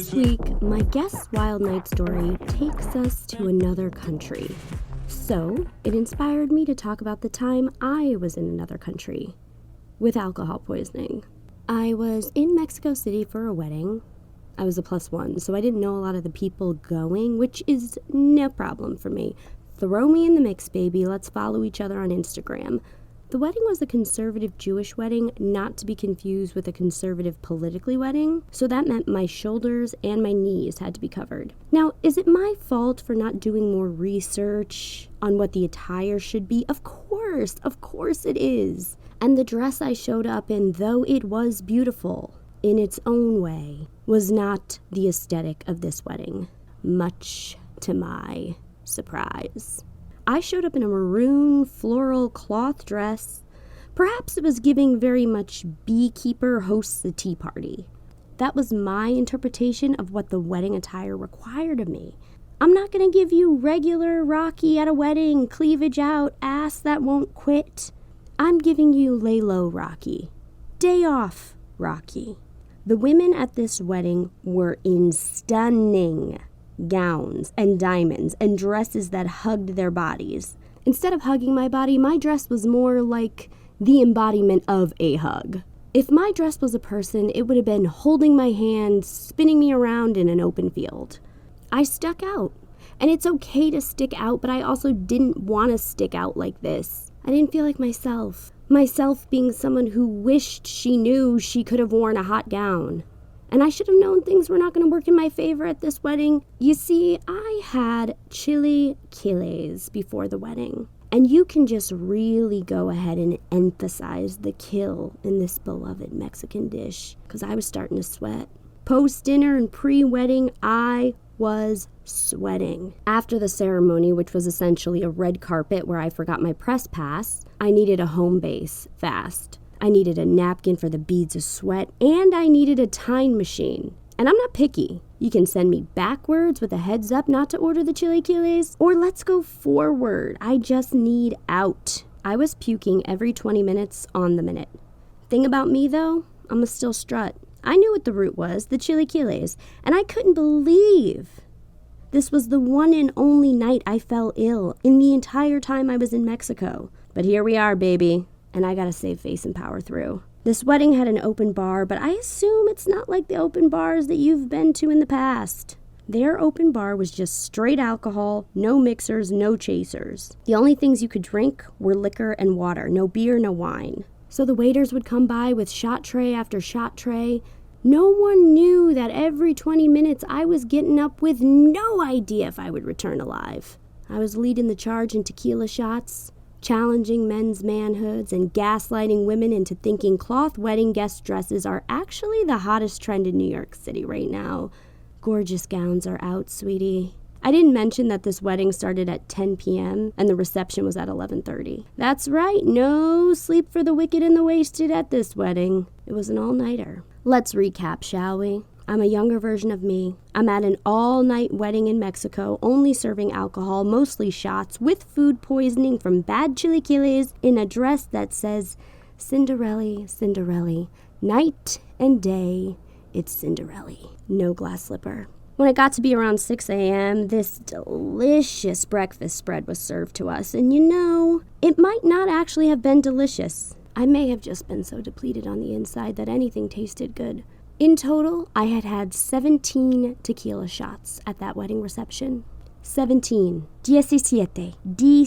This week, my guest's wild night story takes us to another country. So, it inspired me to talk about the time I was in another country with alcohol poisoning. I was in Mexico City for a wedding. I was a +1, so I didn't know a lot of the people going, which is no problem for me. Throw me in the mix, baby. Let's follow each other on Instagram. The wedding was a conservative Jewish wedding, not to be confused with a conservative politically wedding, so that meant my shoulders and my knees had to be covered. Now, is it my fault for not doing more research on what the attire should be? Of course it is. And the dress I showed up in, though it was beautiful in its own way, was not the aesthetic of this wedding, much to my surprise. I showed up in a maroon floral cloth dress. Perhaps it was giving very much beekeeper hosts a tea party. That was my interpretation of what the wedding attire required of me. I'm not going to give you regular Rocky at a wedding, cleavage out, ass that won't quit. I'm giving you lay low Rocky. Day off Rocky. The women at this wedding were in stunning gowns and diamonds and dresses that hugged their bodies. Instead of hugging my body, my dress was more like the embodiment of a hug. If my dress was a person, it would have been holding my hand, spinning me around in an open field. I stuck out. And it's okay to stick out, but I also didn't want to stick out like this. I didn't feel like myself. Myself being someone who wished she knew she could have worn a hot gown. And I should have known things were not going to work in my favor at this wedding. You see, I had chilaquiles before the wedding. And you can just really go ahead and emphasize the kill in this beloved Mexican dish, because I was starting to sweat. Post-dinner and pre-wedding, I was sweating. After the ceremony, which was essentially a red carpet where I forgot my press pass, I needed a home base fast. I needed a napkin for the beads of sweat, and I needed a time machine. And I'm not picky. You can send me backwards with a heads up not to order the chilaquiles, or let's go forward. I just need out. I was puking every 20 minutes on the minute. Thing about me, though, I'm a still strut. I knew what the route was, the chilaquiles, and I couldn't believe this was the one and only night I fell ill in the entire time I was in Mexico. But here we are, baby. And I gotta save face and power through. This wedding had an open bar, but I assume it's not like the open bars that you've been to in the past. Their open bar was just straight alcohol, no mixers, no chasers. The only things you could drink were liquor and water, no beer, no wine. So the waiters would come by with shot tray after shot tray. No one knew that every 20 minutes I was getting up with no idea if I would return alive. I was leading the charge in tequila shots, challenging men's manhoods and gaslighting women into thinking cloth wedding guest dresses are actually the hottest trend in New York City right now. Gorgeous gowns are out, sweetie. I didn't mention that this wedding started at 10 p.m. and the reception was at 11:30. That's right, no sleep for the wicked and the wasted at this wedding. It was an all-nighter. Let's recap, shall we? I'm a younger version of me. I'm at an all-night wedding in Mexico, only serving alcohol, mostly shots, with food poisoning from bad chilaquiles in a dress that says, Cinderella, Cinderella, night and day, it's Cinderella. No glass slipper. When it got to be around 6 a.m., this delicious breakfast spread was served to us, and you know, it might not actually have been delicious. I may have just been so depleted on the inside that anything tasted good. In total, I had had 17 tequila shots at that wedding reception. 17. 17.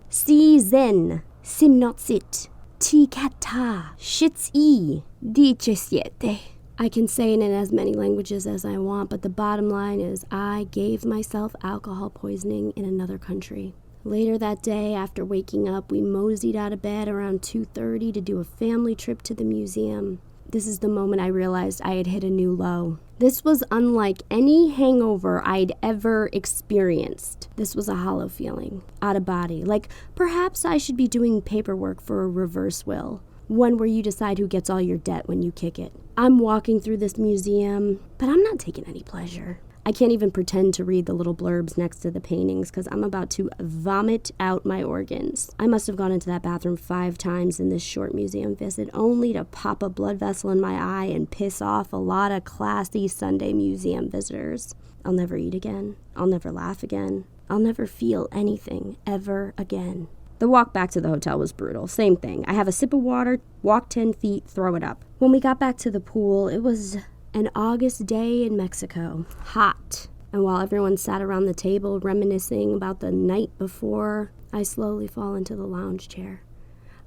Season. Simnotsit. Tikata. Shitsi. 17. I can say it in as many languages as I want, but the bottom line is I gave myself alcohol poisoning in another country. Later that day, after waking up, we moseyed out of bed around 2:30 to do a family trip to the museum. This is the moment I realized I had hit a new low. This was unlike any hangover I'd ever experienced. This was a hollow feeling, out of body, like perhaps I should be doing paperwork for a reverse will, one where you decide who gets all your debt when you kick it. I'm walking through this museum, but I'm not taking any pleasure. I can't even pretend to read the little blurbs next to the paintings because I'm about to vomit out my organs. I must have gone into that bathroom 5 times in this short museum visit only to pop a blood vessel in my eye and piss off a lot of classy Sunday museum visitors. I'll never eat again. I'll never laugh again. I'll never feel anything ever again. The walk back to the hotel was brutal. Same thing. I have a sip of water, walk 10 feet, throw it up. When we got back to the pool, it was an August day in Mexico. Hot. And while everyone sat around the table reminiscing about the night before, I slowly fall into the lounge chair.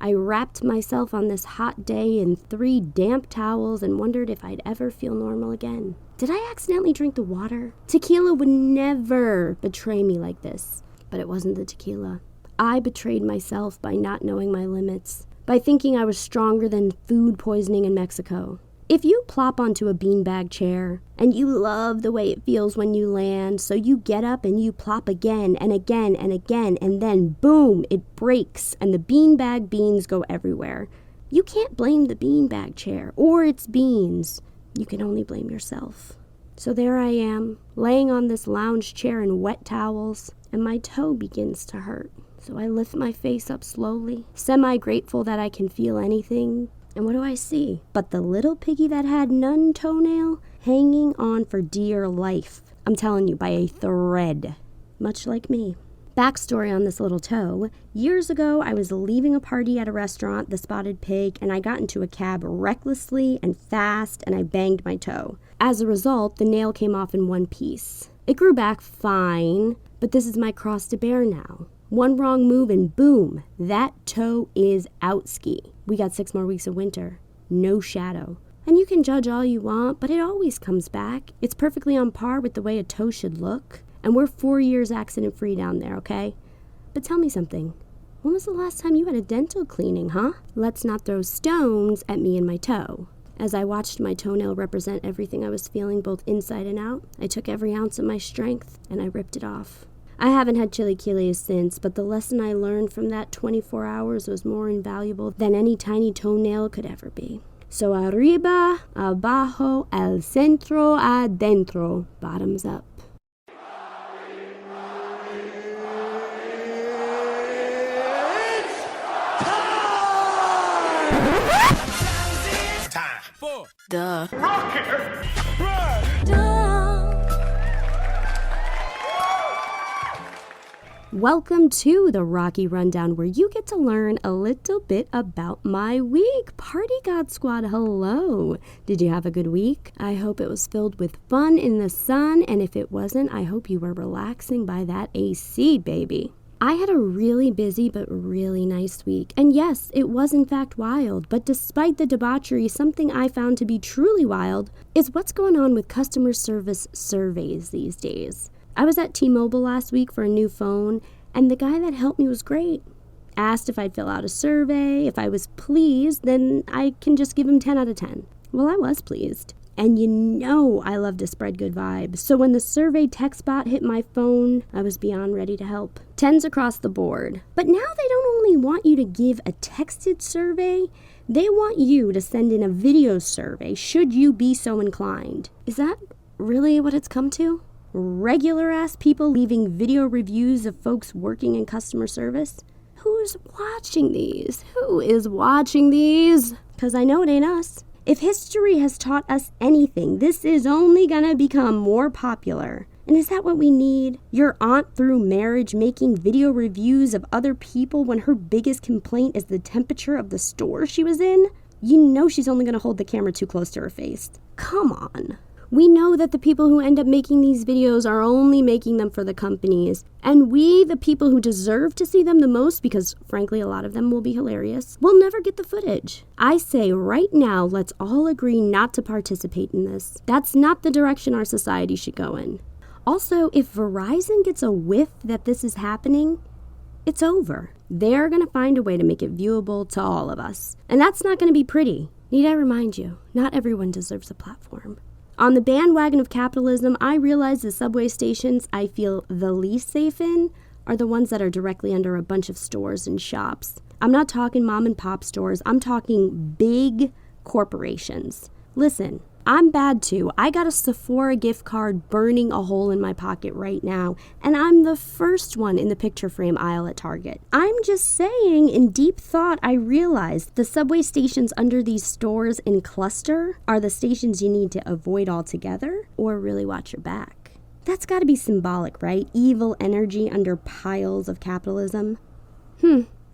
I wrapped myself on this hot day in 3 damp towels and wondered if I'd ever feel normal again. Did I accidentally drink the water? Tequila would never betray me like this. But it wasn't the tequila. I betrayed myself by not knowing my limits, by thinking I was stronger than food poisoning in Mexico. If you plop onto a beanbag chair and you love the way it feels when you land, so you get up and you plop again and again and again, and then boom, it breaks and the beanbag beans go everywhere. You can't blame the beanbag chair or its beans. You can only blame yourself. So there I am, laying on this lounge chair in wet towels, and my toe begins to hurt. So I lift my face up slowly, semi-grateful that I can feel anything. And what do I see? But the little piggy that had none toenail hanging on for dear life. I'm telling you, by a thread. Much like me. Backstory on this little toe. Years ago, I was leaving a party at a restaurant, the Spotted Pig, and I got into a cab recklessly and fast, and I banged my toe. As a result, the nail came off in one piece. It grew back fine, but this is my cross to bear now. One wrong move and boom, that toe is out ski. We got 6 more weeks of winter. No shadow. And you can judge all you want, but it always comes back. It's perfectly on par with the way a toe should look. And we're 4 years accident free down there, okay? But tell me something. When was the last time you had a dental cleaning, huh? Let's not throw stones at me and my toe. As I watched my toenail represent everything I was feeling both inside and out, I took every ounce of my strength and I ripped it off. I haven't had chilaquiles since, but the lesson I learned from that 24 hours was more invaluable than any tiny toenail could ever be. So arriba, abajo, al centro, adentro, bottoms up. Time for Duh. Rocket Run. Duh. Welcome to the Rocky Rundown, where you get to learn a little bit about my week. Party God Squad, hello. Did you have a good week? I hope it was filled with fun in the sun, and if it wasn't, I hope you were relaxing by that AC, baby. I had a really busy but really nice week, and yes, it was in fact wild, but despite the debauchery, something I found to be truly wild is what's going on with customer service surveys these days. I was at T-Mobile last week for a new phone, and the guy that helped me was great. Asked if I'd fill out a survey. If I was pleased, then I can just give him 10 out of 10. Well, I was pleased. And you know I love to spread good vibes. So when the survey text bot hit my phone, I was beyond ready to help. 10s across the board. But now they don't only want you to give a texted survey, they want you to send in a video survey should you be so inclined. Is that really what it's come to? Regular ass people leaving video reviews of folks working in customer service? Who's watching these? Who is watching these? 'Cause I know it ain't us. If history has taught us anything, this is only gonna become more popular. And is that what we need? Your aunt through marriage making video reviews of other people when her biggest complaint is the temperature of the store she was in? You know she's only gonna hold the camera too close to her face. Come on. We know that the people who end up making these videos are only making them for the companies. And we, the people who deserve to see them the most, because frankly a lot of them will be hilarious, will never get the footage. I say right now, let's all agree not to participate in this. That's not the direction our society should go in. Also, if Verizon gets a whiff that this is happening, it's over. They're going to find a way to make it viewable to all of us. And that's not going to be pretty. Need I remind you, not everyone deserves a platform. On the bandwagon of capitalism, I realize the subway stations I feel the least safe in are the ones that are directly under a bunch of stores and shops. I'm not talking mom and pop stores. I'm talking big corporations. Listen, I'm bad too. I got a Sephora gift card burning a hole in my pocket right now, and I'm the first one in the picture frame aisle at Target. I'm just saying, in deep thought, I realized the subway stations under these stores in cluster are the stations you need to avoid altogether or really watch your back. That's gotta be symbolic, right? Evil energy under piles of capitalism.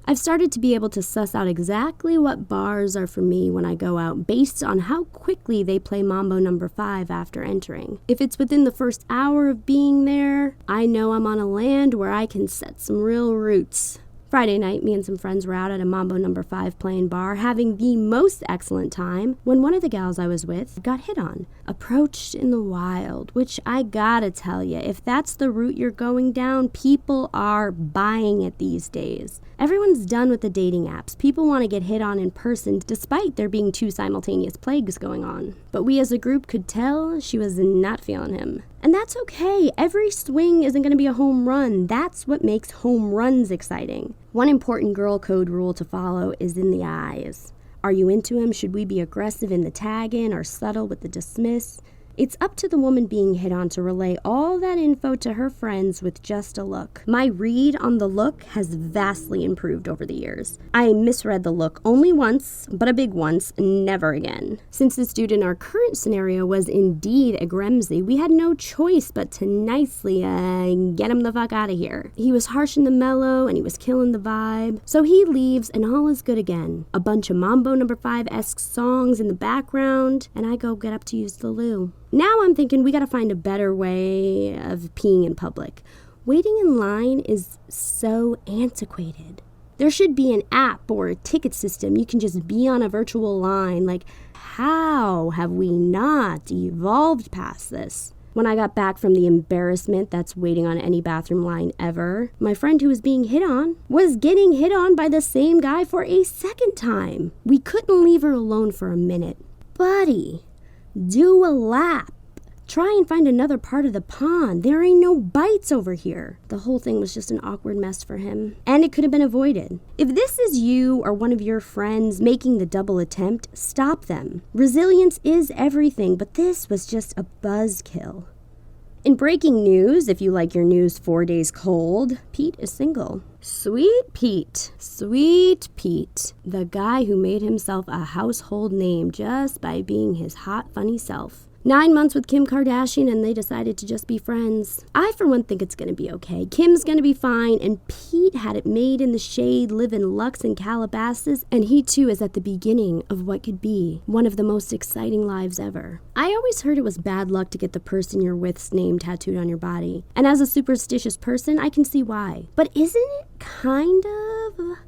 I've started to be able to suss out exactly what bars are for me when I go out based on how quickly they play Mambo No. 5 after entering. If it's within the first hour of being there, I know I'm on a land where I can set some real roots. Friday night, me and some friends were out at a Mambo No. 5 playing bar, having the most excellent time, when one of the gals I was with got hit on. Approached in the wild, which I gotta tell you, if that's the route you're going down, people are buying it these days. Everyone's done with the dating apps. People want to get hit on in person despite there being 2 simultaneous plagues going on. But we as a group could tell she was not feeling him. And that's okay. Every swing isn't going to be a home run. That's what makes home runs exciting. One important girl code rule to follow is in the eyes. Are you into him? Should we be aggressive in the tag in or subtle with the dismiss? It's up to the woman being hit on to relay all that info to her friends with just a look. My read on the look has vastly improved over the years. I misread the look only once, but a big once, never again. Since this dude in our current scenario was indeed a Gremsy, we had no choice but to nicely get him the fuck out of here. He was harsh in the mellow and he was killing the vibe. So he leaves and all is good again. A bunch of Mambo No. 5-esque songs in the background, and I go get up to use the loo. Now I'm thinking we gotta find a better way of peeing in public. Waiting in line is so antiquated. There should be an app or a ticket system. You can just be on a virtual line. Like, how have we not evolved past this? When I got back from the embarrassment that's waiting on any bathroom line ever, my friend who was being hit on was getting hit on by the same guy for a second time. We couldn't leave her alone for a minute. Buddy, do a lap. Try and find another part of the pond. There ain't no bites over here. The whole thing was just an awkward mess for him, and it could have been avoided. If this is you or one of your friends making the double attempt, stop them. Resilience is everything, but this was just a buzzkill. In breaking news, if you like your news 4 days cold, Pete is single. Sweet Pete. Sweet Pete. The guy who made himself a household name just by being his hot, funny self. 9 months with Kim Kardashian and they decided to just be friends. I, for one, think it's going to be okay. Kim's going to be fine, and Pete had it made in the shade, living Lux in Calabasas, and he too is at the beginning of what could be one of the most exciting lives ever. I always heard it was bad luck to get the person you're with's name tattooed on your body, and as a superstitious person, I can see why. But isn't it kind of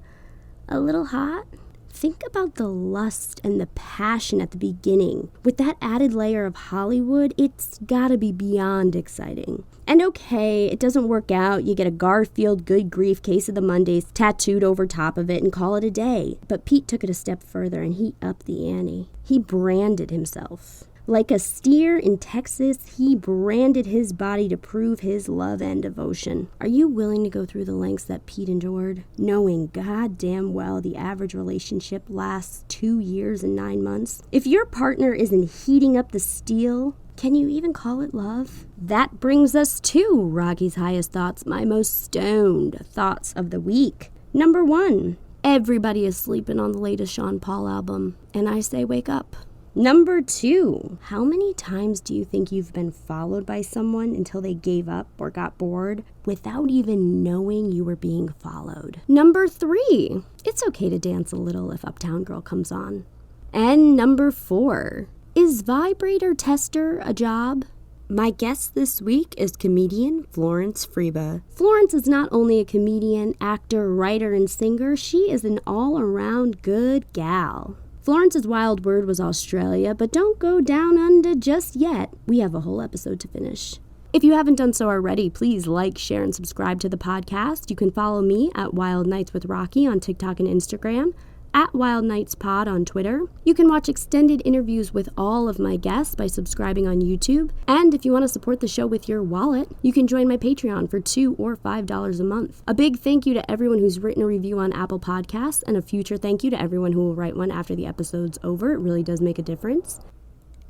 a little hot? Think about the lust and the passion at the beginning. With that added layer of Hollywood, it's gotta be beyond exciting. And okay, it doesn't work out. You get a Garfield good grief case of the Mondays tattooed over top of it and call it a day. But Pete took it a step further and he upped the ante. He branded himself. Like a steer in Texas, he branded his body to prove his love and devotion. Are you willing to go through the lengths that Pete endured, knowing goddamn well the average relationship lasts 2 years and 9 months? If your partner isn't heating up the steel, can you even call it love? That brings us to Rocky's highest thoughts, my most stoned thoughts of the week. Number 1, everybody is sleeping on the latest Sean Paul album, and I say wake up. Number 2, how many times do you think you've been followed by someone until they gave up or got bored without even knowing you were being followed? Number 3, it's okay to dance a little if Uptown Girl comes on. And number 4, is vibrator tester a job? My guest this week is comedian Florence Friebe. Florence is not only a comedian, actor, writer, and singer, she is an all-around good gal. Florence's wild word was Australia, but don't go down under just yet. We have a whole episode to finish. If you haven't done so already, please like, share, and subscribe to the podcast. You can follow me at Wild Nights with Rocky on TikTok and Instagram, at Wild Nights Pod on Twitter. You can watch extended interviews with all of my guests by subscribing on YouTube. And if you want to support the show with your wallet, you can join my Patreon for $2 or $5 a month. A big thank you to everyone who's written a review on Apple Podcasts, and a future thank you to everyone who will write one after the episode's over. It really does make a difference.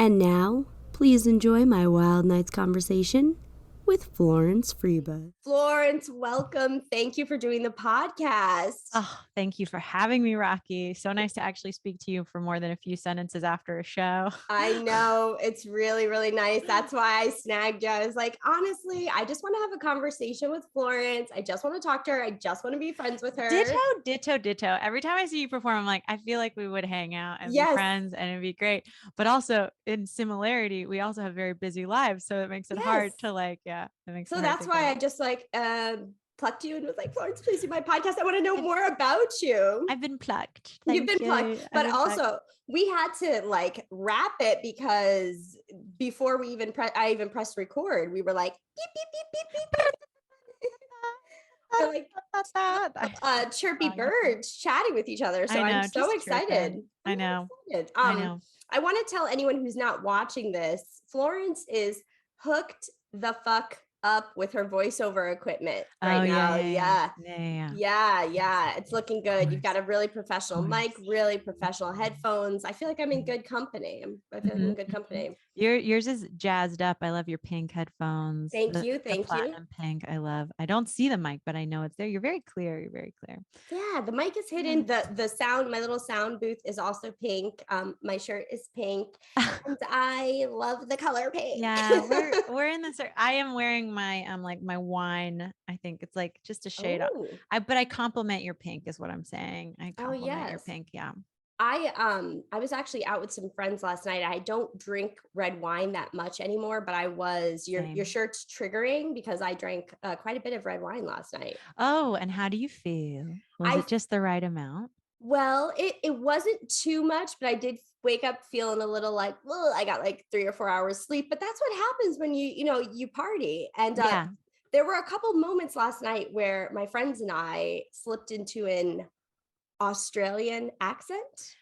And now, please enjoy my Wild Nights conversation with Florence Friebe. Florence, welcome. Thank you for doing the podcast. Oh, thank you for having me, Rocky. So nice to actually speak to you for more than a few sentences after a show. I know. It's really, really nice. That's why I snagged you. I was like, honestly, I just want to have a conversation with Florence. I just want to talk to her. I just want to be friends with her. Ditto. Every time I see you perform, I'm like, I feel like we would hang out and be friends and it'd be great. But also in similarity, we also have very busy lives. So it makes it hard to So that's why I just plucked you and was like, Florence, please do my podcast. I want to know more about you. I've been plucked. You've been plucked. But also we had to wrap it because before we I even pressed record, we were like, beep, beep, beep, beep, beep. We're like chirpy birds chatting with each other. So I'm so excited. I know. I want to tell anyone who's not watching this, Florence is hooked the fuck up with her voiceover equipment right now. Yeah. It's looking good. You've got a really professional mic, really professional headphones. I feel like I'm in good company. I feel like I'm in good company. Yours is jazzed up. I love your pink headphones. Thank you. Platinum pink. I love. I don't see the mic, but I know it's there. You're very clear. Yeah, the mic is hidden. The sound, my little sound booth is also pink. My shirt is pink, and I love the color pink. Yeah, we're in this. I am wearing my my wine. I think it's just a shade up. But I compliment your pink is what I'm saying. I compliment your pink. Yeah. I was actually out with some friends last night. I don't drink red wine that much anymore, but I was. Your shirt's triggering because I drank quite a bit of red wine last night. Oh, and how do you feel? Was it just the right amount? Well, it wasn't too much, but I did wake up feeling a little like, well, I got 3 or 4 hours sleep, but that's what happens when you party. And there were a couple moments last night where my friends and I slipped into an Australian accent.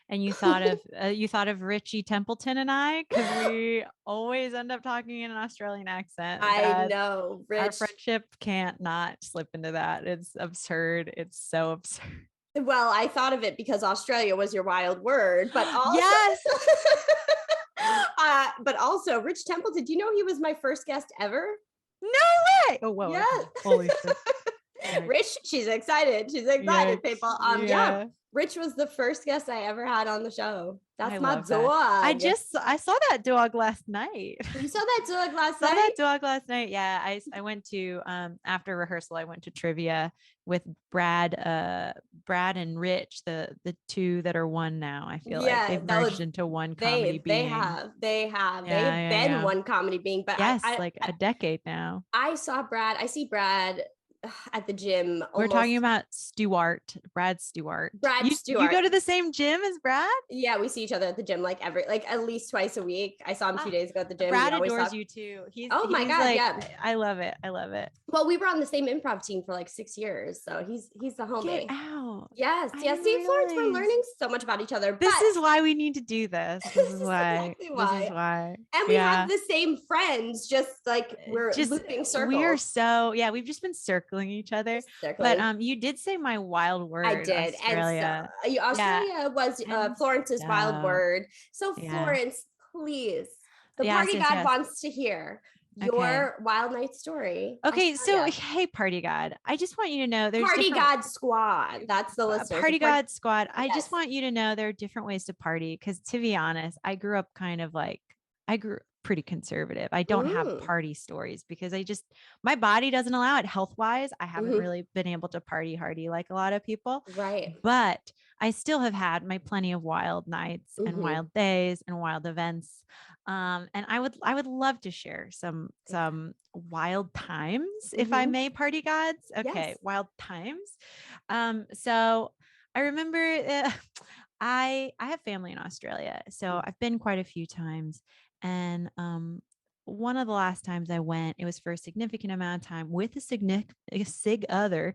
And you thought of Richie Templeton and I, because we always end up talking in an Australian accent. I know, Rich. Our friendship can't not slip into that. It's absurd. It's so absurd. Well, I thought of it because Australia was your wild word, but also but also Rich Templeton. Do you know he was my first guest ever? No way! Oh well, yeah. Holy shit. Rich, she's excited, people. Rich was the first guest I ever had on the show. That's my dog. I saw that dog last night. You saw that dog last night? Yeah. I went to after rehearsal, I went to trivia with Brad and Rich, the two that are one now. I feel like they've merged into one comedy being. They have. They've been one comedy being, but yes, a decade now. I see Brad at the gym. We're talking about Brad Stewart. You go to the same gym as Brad? Yeah, we see each other at the gym at least twice a week. I saw him 2 days ago at the gym. Brad adores you too. My God, yeah. I love it. Well, we were on the same improv team for 6 years, so he's the homie. Get out. Yes. See, Florence, we're learning so much about each other. This is why we need to do this. This is why. And we have the same friends, just we're looping circles. We've just been circling each other. But you did say my wild word. I did. Australia. And so, Australia was Florence's wild word. So Florence, please, the party god wants to hear your wild night story. Okay, so hey, party god, I just want you to know there's party god squad. That's the listener. Party god squad. I just want you to know there are different ways to party, because to be honest, I grew up pretty conservative. I don't have party stories because my body doesn't allow it health wise. I haven't really been able to party hardy like a lot of people. Right. But I still have had my plenty of wild nights and wild days and wild events. And I would love to share some wild times, if I may, party gods. Okay. Yes. Wild times. So I remember I have family in Australia, so I've been quite a few times. And one of the last times I went, it was for a significant amount of time with a significant other.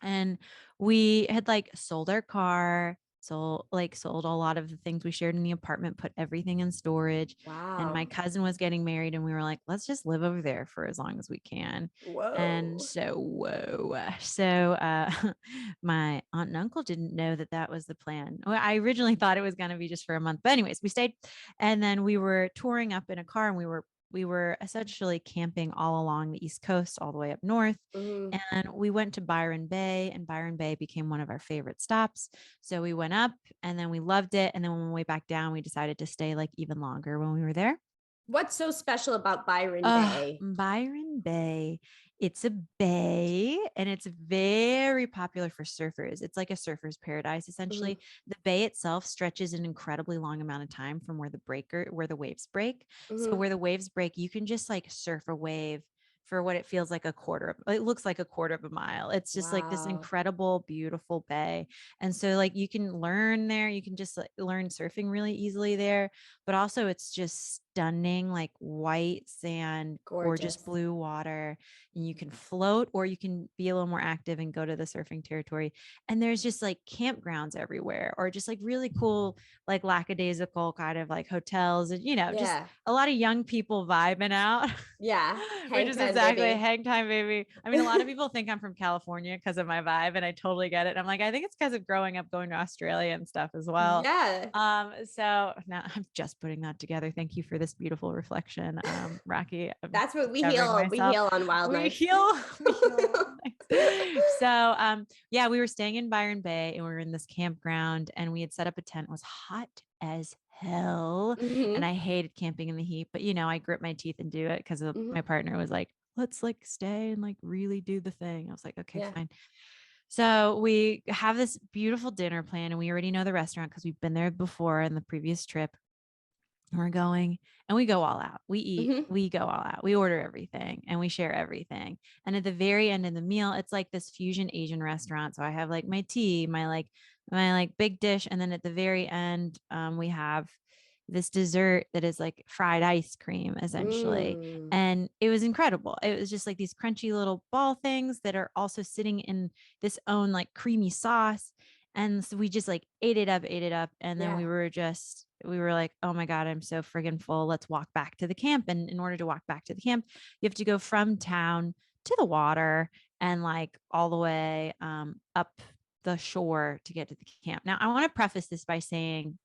And we had sold our car, sold a lot of the things we shared in the apartment, put everything in storage. And my Wow. cousin was getting married and we were like, let's just live over there for as long as we can. And Whoa. so my aunt and uncle didn't know that that was the plan. Well, I originally thought it was going to be just for a month, but anyways, we stayed, and then we were touring up in a car, and we were essentially camping all along the East Coast, all the way up north. Mhm. And we went to Byron Bay, and Byron Bay became one of our favorite stops. So we went up and then we loved it. And then when we went back down, we decided to stay like even longer when we were there. What's so special about Byron Bay? Byron Bay. It's a bay and it's very popular for surfers. It's like a surfer's paradise, essentially. Mhm. The bay itself stretches an incredibly long amount of time from where the waves break. So Mhm. where the waves break, you can just like surf a wave for what it feels like it looks like a quarter of a mile. It's just like this Wow. incredible, beautiful bay. And so like you can learn there, you can just like, learn surfing really easily there, but also it's just stunning, like white sand, gorgeous Gorgeous. blue water, and you can float or you can be a little more active and go to the surfing territory. And there's just like campgrounds everywhere, or just like really cool, like lackadaisical kind of like hotels, and just Yeah. a lot of young people vibing out. Yeah. Which Hang is time, exactly baby. hang time, baby. I mean, a lot of people think I'm from California because of my vibe, and I totally get it. I'm like, I think it's because of growing up going to Australia and stuff as well. Yeah. So now I'm just putting that together. Thank you for this beautiful reflection, Rocky. I'm That's what we discovering heal. We myself. heal on wild We nights. heal, we heal. On wild nights. So, yeah, we were staying in Byron Bay and we were in this campground, and we had set up a tent. It was hot as hell, and Mhm. I hated camping in the heat, but I grit my teeth and do it because Mhm. my partner was like, let's like stay and like really do the thing. I was like, okay, Yeah. fine. So we have this beautiful dinner plan, and we already know the restaurant because we've been there before in the previous trip. And we're going, and we go all out. We eat, Mhm. we go all out. We order everything and we share everything. And at the very end of the meal, it's like this fusion Asian restaurant. So I have like my tea, my big dish. And then at the very end, we have this dessert that is like fried ice cream, essentially. Mm. And it was incredible. It was just like these crunchy little ball things that are also sitting in this own like creamy sauce. And so we just like ate it up. And then Yeah. we were like, oh my God, I'm so friggin' full. Let's walk back to the camp. And in order to walk back to the camp, you have to go from town to the water and like all the way up the shore to get to the camp. Now, I want to preface this by saying,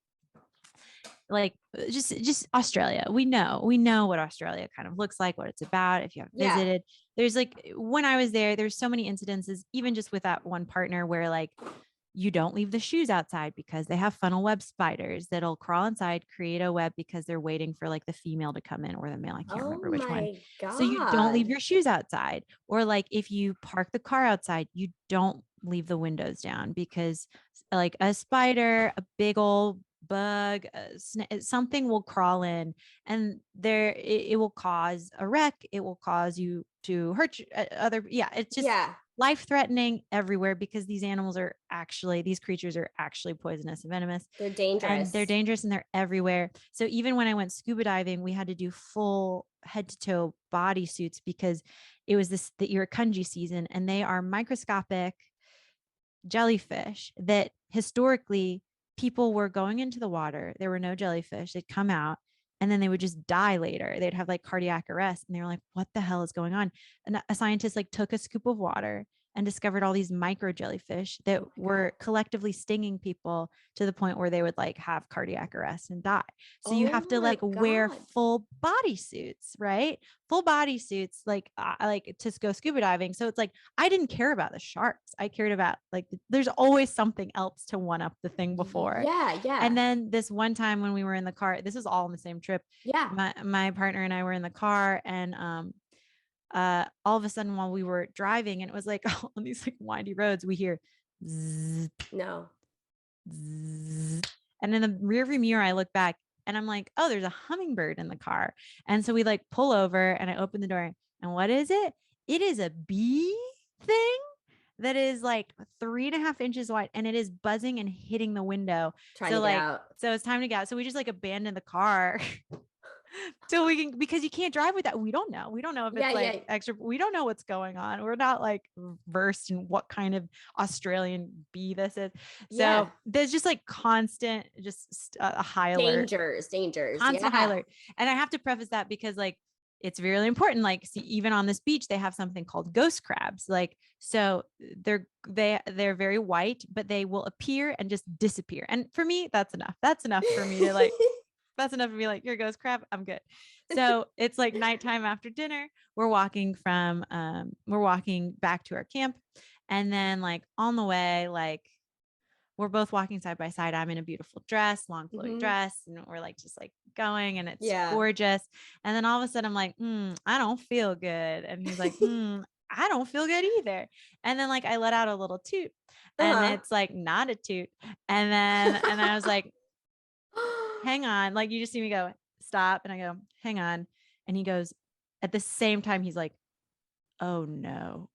like, just Australia. We know what Australia kind of looks like, what it's about. If you have Yeah. visited, there's like, when I was there's so many incidences, even just with that one partner, where like you don't leave the shoes outside because they have funnel web spiders that'll crawl inside, create a web because they're waiting for like the female to come in, or the male. I can't Oh remember which one. my So you don't leave God. your shoes outside. Or like if you park the car outside, you don't leave the windows down because like a spider, a big old bug, something will crawl in, and it will cause a wreck. It will cause you to hurt other. Yeah, it's just Yeah. life threatening everywhere because these creatures are actually poisonous and venomous, They're and they're dangerous. dangerous, and they're everywhere. So even when I went scuba diving, we had to do full head to toe body suits because it was the irukandji season, and they are microscopic jellyfish that historically people were going into the water. There were no jellyfish. They'd come out and then they would just die later. They'd have like cardiac arrest, and they were like, what the hell is going on? And a scientist like took a scoop of water and discovered all these micro jellyfish that Oh my were God. collectively stinging people to the point where they would like have cardiac arrest and die. So you Oh have to my like wear God. full body suits, right? Full body suits, like to go scuba diving. So it's like, I didn't care about the sharks. I cared about like, there's always something else to one up the thing before. Yeah. And Yeah. then this one time when we were in the car, this was all on the same trip. Yeah. My partner and I were in the car, and all of a sudden while we were driving, and it was like on these like windy roads, we hear zzz, No. zzz. And in the rearview mirror, I look back and I'm like, oh, there's a hummingbird in the car. And so we like pull over, and I open the door, and what is it? It is a bee thing that is like 3.5 inches wide, and it is buzzing and hitting the window. Trying So to get like, out. so it's time to get out. So we just like abandoned the car So we can, because you can't drive with that. We don't know. We don't know if it's like Yeah. extra. We don't know what's going on. We're not like versed in what kind of Australian bee this is. Yeah. So there's just like constant, just a high alert, Dangers. constant high Yeah. alert. And I have to preface that because like it's really important. Like, see, even on this beach, they have something called ghost crabs. Like, so they're very white, but they will appear and just disappear. And for me, that's enough. That's enough for me to like, that's enough to be like, here goes crab. I'm good. So it's like nighttime after dinner. We're walking back to our camp. And then like on the way, like we're both walking side by side. I'm in a beautiful dress, long flowing dress, and we're like just like going and it's gorgeous. And then all of a sudden I'm like, I don't feel good. And he's like, I don't feel good either. And then like I let out a little toot and it's like not a toot. And I was like, hang on. Like you just see me go, stop. And I go, hang on. And he goes, at the same time, he's like, oh no.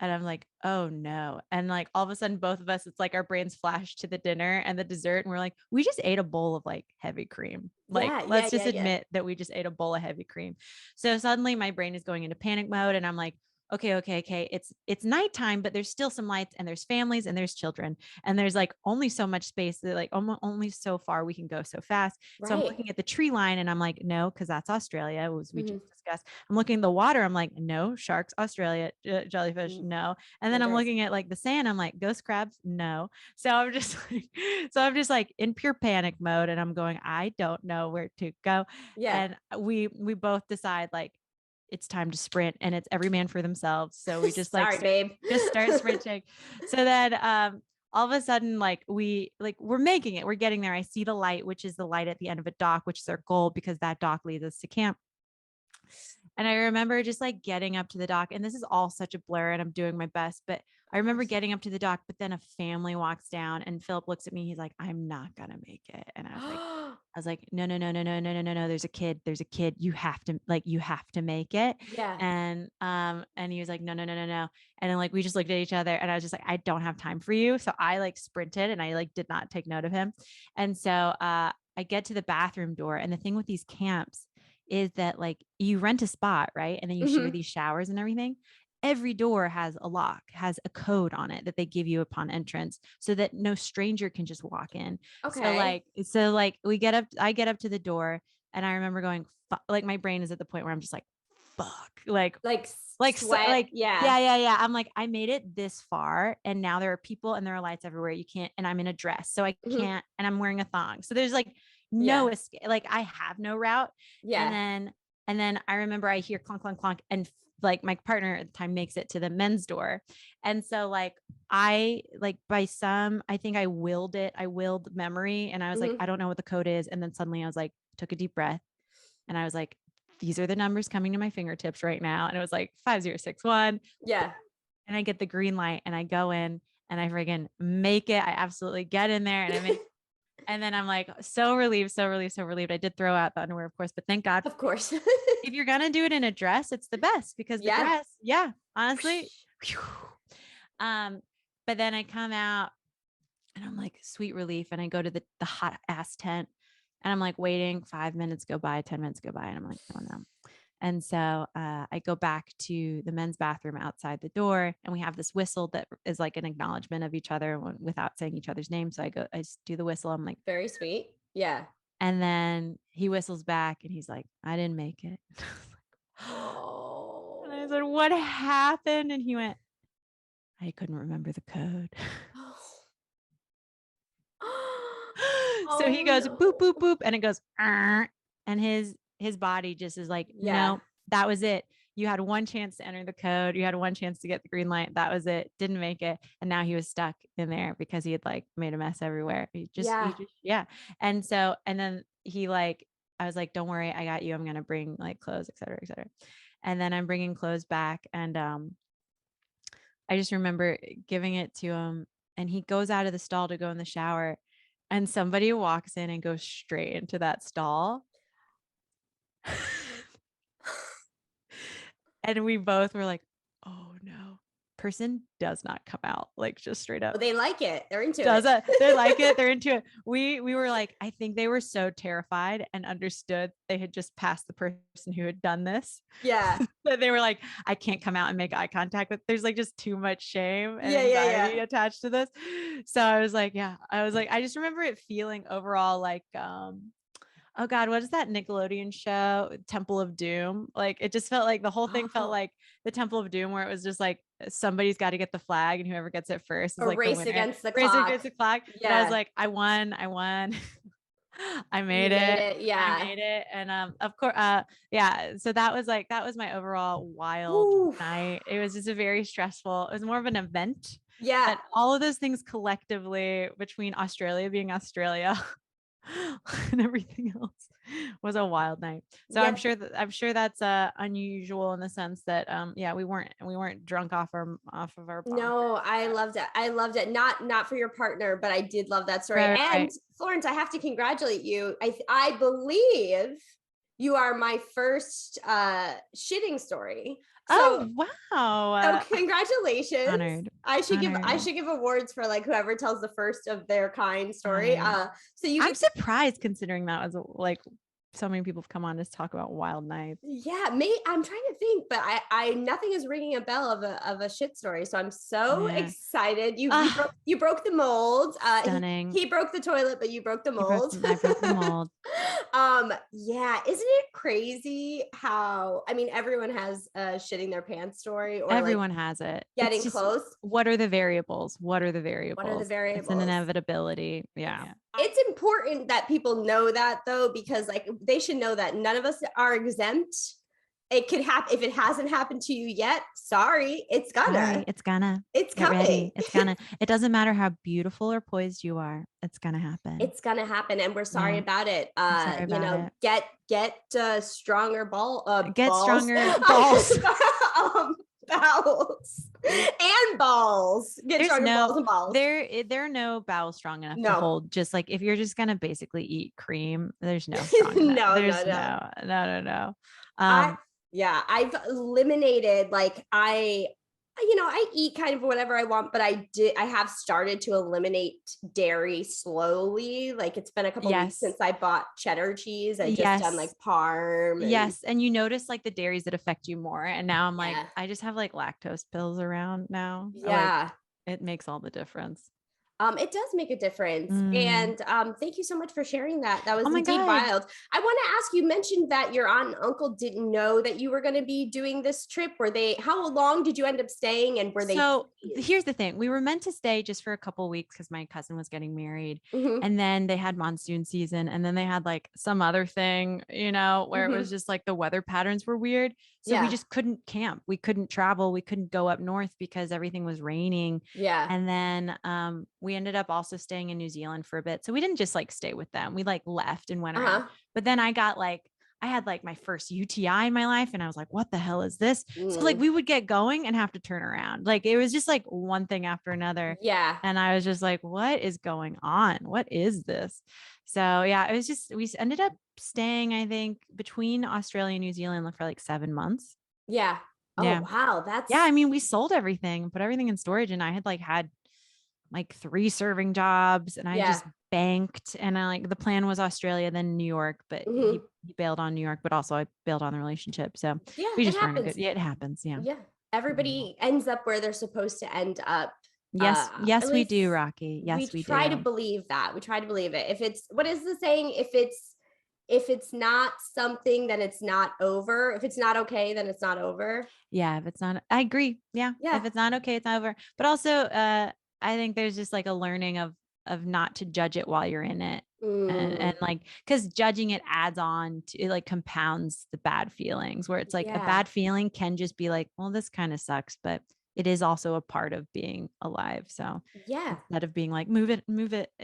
And I'm like, oh no. And like all of a sudden, both of us, it's like our brains flash to the dinner and the dessert. And we're like, we just ate a bowl of like heavy cream. Like, let's just admit that we just ate a bowl of heavy cream. So suddenly my brain is going into panic mode. And I'm like, okay. It's nighttime, but there's still some lights and there's families and there's children. And there's like only so much space that like only so far we can go so fast. So I'm looking at the tree line and I'm like, no, because that's Australia, as we just discussed. I'm looking at the water. I'm like, no, sharks, Australia, jellyfish, no. And then I'm looking at like the sand. I'm like, ghost crabs, no. So I'm just like in pure panic mode. And I'm going, I don't know where to go. And we both decide like it's time to sprint and it's every man for themselves. So we just like start sprinting. So then all of a sudden we're making it. We're getting there. I see the light, which is the light at the end of a dock, which is our goal because that dock leads us to camp. And I remember just like getting up to the dock, and this is all such a blur and I'm doing my best, but I remember getting up to the dock, but then a family walks down and Philip looks at me. He's like, I'm not going to make it. And I was like, no. There's a kid. You have to make it. Yeah. And he was like, no. And then like, we just looked at each other and I was just like, I don't have time for you. So I like sprinted and I like did not take note of him. And so, I get to the bathroom door, and the thing with these camps is that like you rent a spot, right? And then you share these showers and everything. Every door has a lock, has a code on it that they give you upon entrance so that no stranger can just walk in. Okay. So like I get up to the door and I remember going, like my brain is at the point where I'm just like, fuck, like sweat. Yeah. I'm like, I made it this far and now there are people and there are lights everywhere. You can't, and I'm in a dress, so I can't, and I'm wearing a thong. So there's like no escape. Like I have no route. Yeah. And then I remember I hear clunk, clunk, clunk. And like my partner at the time makes it to the men's door. And so like, I think I willed memory. And I was like, I don't know what the code is. And then suddenly I was like, took a deep breath. And I was like, these are the numbers coming to my fingertips right now. And it was like 5061. Yeah. And I get the green light and I go in and I friggin' make it. I absolutely get in there and I make and then I'm like, so relieved. I did throw out the underwear, of course, but thank God. Of course. If you're going to do it in a dress, it's the best because the dress, honestly. But then I come out and I'm like, sweet relief. And I go to the hot ass tent and I'm like waiting. 5 minutes go by, 10 minutes go by. And I'm like, oh no. And so I go back to the men's bathroom outside the door, and we have this whistle that is like an acknowledgement of each other without saying each other's name. So I just do the whistle. I'm like, very sweet. Yeah. and then he whistles back and he's like, I didn't make it. Oh. And I said, what happened? And he went, I couldn't remember the code. So he goes, boop, boop, boop. And it goes, and his body just is like, no, that was it. You had one chance to enter the code. You had one chance to get the green light. That was it. Didn't make it. And now he was stuck in there because he had like made a mess everywhere. He just. And so, and then I was like, don't worry, I got you. I'm going to bring like clothes, et cetera, et cetera. And then I'm bringing clothes back. And I just remember giving it to him, and he goes out of the stall to go in the shower, and somebody walks in and goes straight into that stall. And we both were like, oh no. person does not come out, like just straight up. Well, they like it. They're into Does it. it? They like it. They're into it. We were like, I think they were so terrified and understood they had just passed the person who had done this. Yeah. That they were like, I can't come out and make eye contact with. There's like just too much shame and Yeah, anxiety attached to this. So I was like, I just remember it feeling overall like, oh God, what is that Nickelodeon show? Temple of Doom. Like it just felt like the whole thing felt like the Temple of Doom, where it was just like somebody's got to get the flag, and whoever gets it first is A like race the winner. against the Race clock. against the clock. Yeah. And I was like, I won. I made it. Yeah. I made it. And of course, yeah. So that was my overall wild Oof. night. It was just a very stressful, it was more of an event. Yeah. But all of those things collectively, between Australia being Australia and everything else, was a wild night. So Yeah. I'm sure that's unusual in the sense that we weren't drunk off of our bonkers. No, I loved it. I loved it. Not for your partner, but I did love that story. Right, and right. Florence, I have to congratulate you. I believe you are my first shitting story. So, wow. so congratulations. Honored. I should give awards for like whoever tells the first of their kind story. Honored. So you I'm surprised considering that was like so many people have come on to talk about wild nights. Yeah, I'm trying to think, but I nothing is ringing a bell of a shit story. So I'm so excited. You broke the mold. Stunning. He broke the toilet, but you broke the mold. I broke the mold. Yeah, isn't it crazy how everyone has a shitting their pants story, or everyone has it. Getting close. What are the variables? It's an inevitability. Yeah. It's important that people know that though, because like they should know that none of us are exempt. It could happen. If it hasn't happened to you yet, sorry, it's gonna. It's coming. It's gonna. It doesn't matter how beautiful or poised you are. It's gonna happen. It's gonna happen, and we're sorry about it. Get stronger stronger balls. Bowels and balls. Get stronger balls and balls. There are no bowels strong enough to hold. Just like if you're just gonna basically eat cream, there's no no. I've eliminated I eat kind of whatever I want, but I have started to eliminate dairy slowly. Like it's been a couple weeks since I bought cheddar cheese. I just done like parm. And you notice like the dairies that affect you more. And now I'm like, I just have like lactose pills around now. Yeah. It makes all the difference. It does make a difference. And thank you so much for sharing that. That was indeed God. wild. I want to ask, you mentioned that your aunt and uncle didn't know that you were going to be doing this trip. How long did you end up staying, and were they? So here's the thing. We were meant to stay just for a couple of weeks because my cousin was getting married. And then they had monsoon season, and then they had like some other thing, where it was just like the weather patterns were weird. So we just couldn't camp. We couldn't travel. We couldn't go up north because everything was raining. Yeah. And then we ended up also staying in New Zealand for a bit. So we didn't just like stay with them. We like left and went around. But then I had like my first UTI in my life, and I was like, what the hell is this? So like we would get going and have to turn around. Like it was just like one thing after another. Yeah. And I was just like, what is going on? What is this? So yeah, it was just, we ended up staying, I think, between Australia and New Zealand for like 7 months. Yeah. Oh, wow. We sold everything, put everything in storage, and I had like 3 serving jobs, and I just banked, and the plan was Australia, then New York, but he bailed on New York, but also I bailed on the relationship. So we just weren't good. Yeah, it happens. Yeah. Yeah. Everybody ends up where they're supposed to end up. Yes, we do, Rocky. Yes, we try to believe that. We try to believe it. If it's, what is the saying? If it's not something, then it's not over. If it's not okay, then it's not over. Yeah. If it's not, I agree. Yeah. If it's not okay, it's not over. But also, I think there's just like a learning of not to judge it while you're in it. And like, cause judging it adds on to it, like compounds the bad feelings, where it's like a bad feeling can just be like, well, this kind of sucks, but it is also a part of being alive. So instead of being like, move it,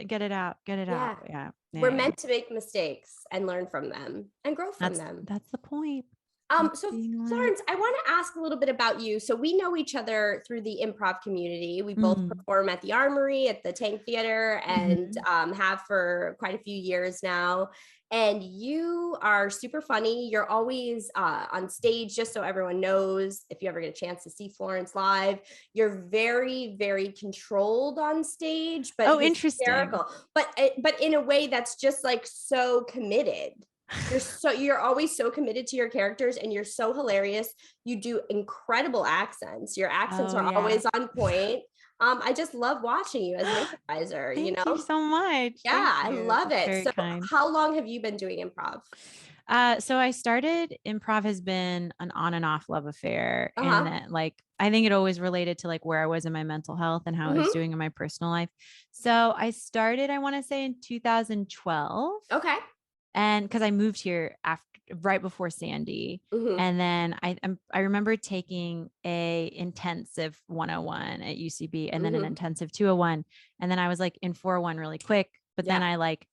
get it out. Yeah. We're meant to make mistakes and learn from them and grow from them. That's the point. So being like? Florence, I want to ask a little bit about you. So we know each other through the improv community. We both Mm. perform at the Armory, at the Tank Theater, and have for quite a few years now. And you are super funny. You're always on stage, just so everyone knows, if you ever get a chance to see Florence live, you're very, very controlled on stage, but Interesting. hysterical. But in a way that's just like so committed. You're always so committed to your characters, and you're so hilarious. You do incredible accents. Your accents are always on point. I just love watching you as an improviser. Thank you so much. Yeah, Thank I you. love That's it. very So kind. how long have you been doing improv? So I started improv has been an on and off love affair. Uh-huh. And then I think it always related to like where I was in my mental health and how I was doing in my personal life. So I started, I want to say in 2012. Okay. And because I moved here right before Sandy. And then I remember taking a intensive 101 at UCB and then an intensive 201. And then I was like in 401 really quick, but then I like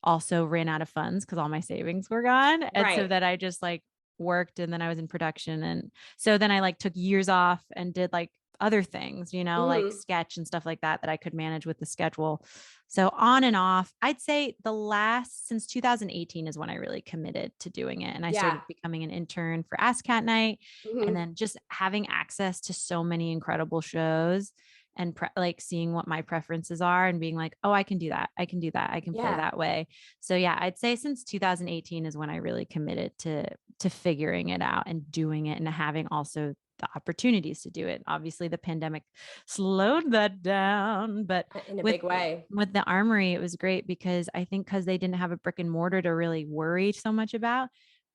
also ran out of funds because all my savings were gone. And so then I just like worked, and then I was in production. And so then I like took years off and did like other things, like sketch and stuff like that I could manage with the schedule. So on and off, I'd say since 2018 is when I really committed to doing it. And I started becoming an intern for Ask Cat Night, and then just having access to so many incredible shows and like seeing what my preferences are and being like, oh, I can do that. I can do that. I can play that way. So yeah, I'd say since 2018 is when I really committed to figuring it out and doing it, and having also the opportunities to do it. Obviously the pandemic slowed that down, but in a big way. With the Armory, it was great because I think because they didn't have a brick and mortar to really worry so much about,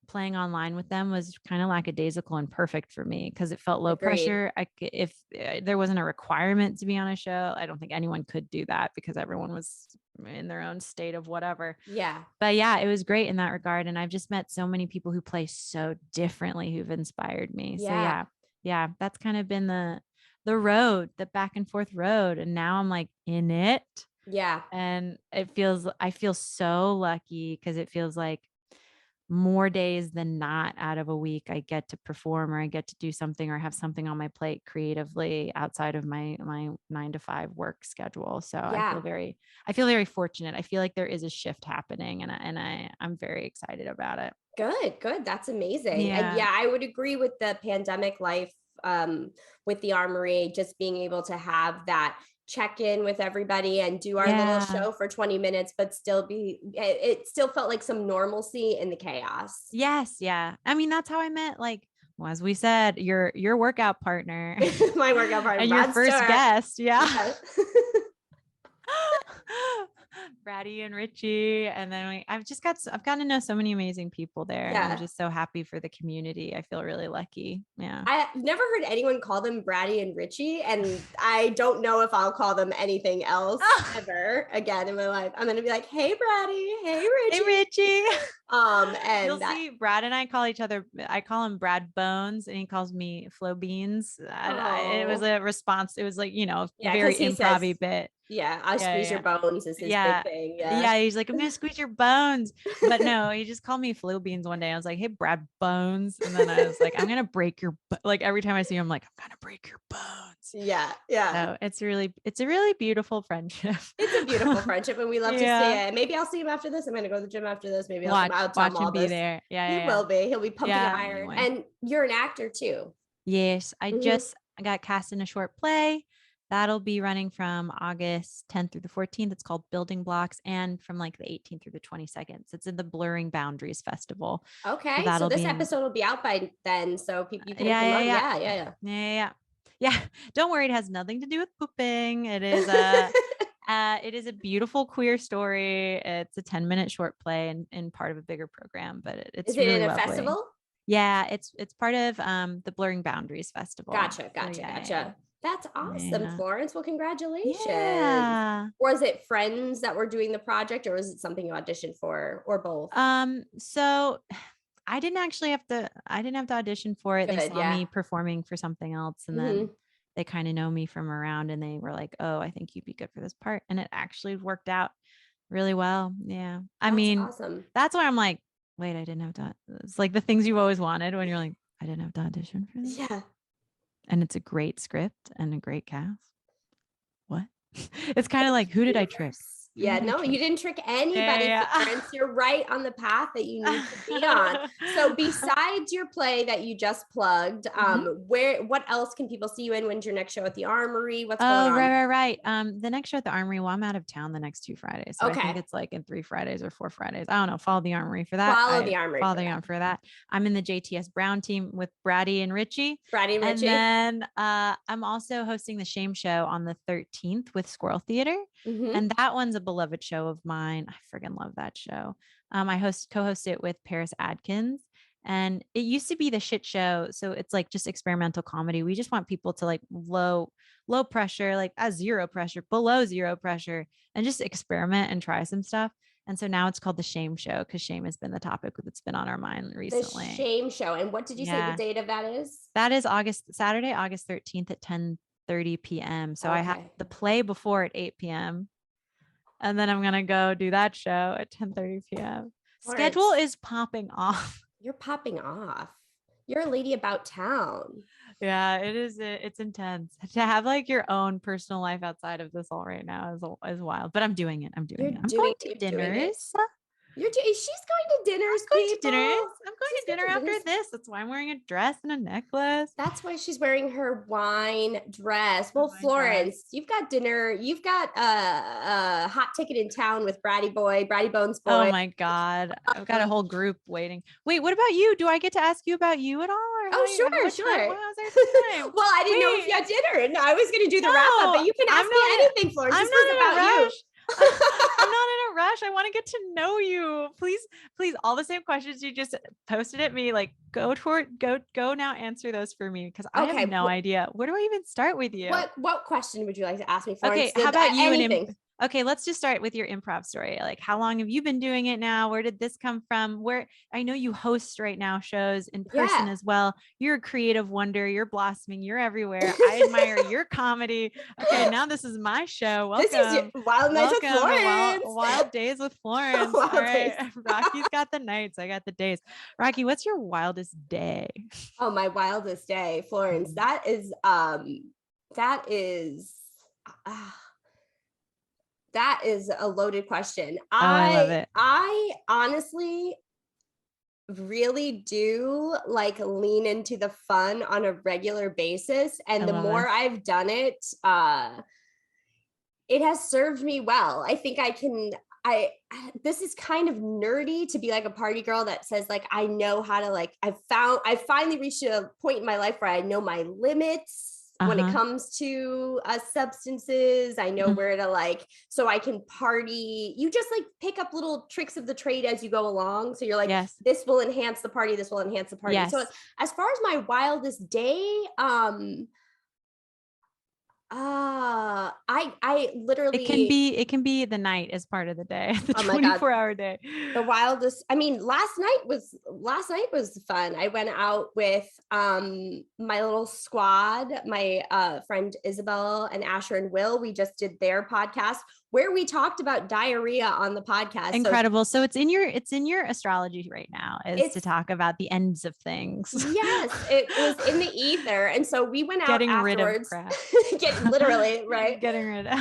playing online with them was kind of lackadaisical and perfect for me because it felt low pressure. If there wasn't a requirement to be on a show, I don't think anyone could do that because everyone was in their own state of whatever. Yeah. But yeah, it was great in that regard. And I've just met so many people who play so differently who've inspired me. Yeah. So yeah, that's kind of been the road, the back and forth road. And now I'm like in it. Yeah. And I feel so lucky because it feels like more days than not out of a week I get to perform, or I get to do something, or have something on my plate creatively outside of my 9 to 5 work schedule. So I feel very fortunate. I feel like there is a shift happening, and I'm very excited about it. Good. That's amazing. Yeah. And I would agree with the pandemic life, with the Armory, just being able to have that check in with everybody and do our little show for 20 minutes, but it still felt like some normalcy in the chaos. Yes. Yeah. I mean, that's how I met, like, well, as we said, your workout partner, my workout partner, and your first guest. Yeah. Braddy and Richie. And then I've gotten to know so many amazing people there. And I'm just so happy for the community. I feel really lucky. Yeah. I've never heard anyone call them Braddy and Richie, and I don't know if I'll call them anything else ever again in my life. I'm going to be like, hey, Braddy. Hey, Richie. Hey, Richie. And you'll see Brad and I call each other, I call him Brad Bones and he calls me Flo Beans. It was a response. It was like, very improv-y bit. Yeah, I squeeze your bones is his big thing. Yeah, he's like, I'm gonna squeeze your bones. But no, he just called me Flo Beans one day. I was like, hey, Brad Bones. And then I was like, I'm gonna break your like every time I see him, I'm like, I'm gonna break your bones. Yeah. So it's a really beautiful friendship. It's a beautiful friendship, and we love to see it. Maybe I'll see him after this. I'm gonna go to the gym after this. Maybe I'll watch him be there. Yeah, he will be. He'll be pumping iron. Anyway. And you're an actor too. Yes, I got cast in a short play. That'll be running from August 10th through the 14th. It's called Building Blocks, and from like the 18th through the 22nd. It's in the Blurring Boundaries Festival. Okay, so this episode will be out by then, so people can yeah. Don't worry, it has nothing to do with pooping. It is it is a beautiful queer story. It's a 10-minute short play and part of a bigger program, but it's is it really in a lovely. festival? Yeah, it's part of the Blurring Boundaries Festival. Gotcha. Yeah. That's awesome, Florence. Well, congratulations. Yeah. Was it friends that were doing the project, or was it something you auditioned for, or both? So I didn't have to audition for it. They saw me performing for something else, and then they kind of know me from around, and they were like, oh, I think you'd be good for this part. And it actually worked out really well. Yeah. I mean, awesome. That's why I'm like, wait, I didn't have to. It's like the things you've always wanted when you're like, I didn't have to audition for this. Yeah. And it's a great script and a great cast. What? It's kind of like, who did I trick? Yeah, no, you didn't trick anybody, Yeah. Florence. You're right on the path that you need to be on. So besides your play that you just plugged, what else can people see you in? When's your next show at the Armory? What's going on? Right. The next show at the Armory, well, I'm out of town the next 2 Fridays. So I think it's like in 3 Fridays or 4 Fridays. I don't know. Follow the Armory for that. Follow the Armory for that. I'm in the JTS Brown team with Brady and Richie. And then I'm also hosting the Shame Show on the 13th with Squirrel Theater. And that one's a beloved show of mine. I friggin' love that show. I co-host it with Paris Adkins. And it used to be the shit show. So it's like just experimental comedy. We just want people to like low pressure, like zero pressure, below zero pressure, and just experiment and try some stuff. And so now it's called the Shame Show because shame has been the topic that's been on our mind recently. The Shame Show. And what did you say the date of that is? That is Saturday, August 13th at 10:30 p.m. So I have the play before at 8 p.m. And then I'm going to go do that show at 10:30 p.m. Schedule is popping off. You're popping off. You're a lady about town. Yeah, it is. It's intense to have like your own personal life outside of this all right now is wild, but I'm doing it. I'm going to dinners. She's going to dinners. I'm going to dinner after this. That's why I'm wearing a dress and a necklace. That's why she's wearing her wine dress. Well, Florence, you've got dinner. You've got a hot ticket in town with Brady Bones Boy. Oh my God. I've got a whole group waiting. Wait, what about you? Do I get to ask you about you at all? Sure. Well, I didn't know if you had dinner. And I was going to do the wrap up, but you can ask me anything, Florence. I'm not in a rush. I'm not in a rush. I want to get to know you. Please, all the same questions you just posted at me, like go now answer those for me because I have no idea. Where do I even start with you? What question would you like to ask me, Florence? Okay, how about you? Okay, let's just start with your improv story. Like, how long have you been doing it now? Where did this come from? Where I know you host right now shows in person as well. You're a creative wonder. You're blossoming. You're everywhere. I admire your comedy. Okay, now this is my show. Welcome. This is your Wild Nights with Florence. Wild Days with Florence. All right, Rocky's got the nights. I got the days. Rocky, what's your wildest day? Oh, my wildest day, Florence. That is a loaded question. I love it. I honestly really do like lean into the fun on a regular basis. And the more I've done it, it has served me well. I think this is kind of nerdy to be like a party girl that says like, I know how to like, I finally reached a point in my life where I know my limits. When it comes to substances, I know where to like, so I can party. You just like pick up little tricks of the trade as you go along. So you're like, this will enhance the party. This will enhance the party. So as far as my wildest day, I literally it can be the night as part of the day, the 24-hour day. The wildest. I mean, last night was fun. I went out with my little squad, my friend Isabel and Asher and Will. We just did their podcast where we talked about diarrhea on the podcast. Incredible. So it's in your astrology right now is to talk about the ends of things. Yes, it was in the ether. And so we went out getting afterwards. Rid of crap. Literally, right? Getting rid of.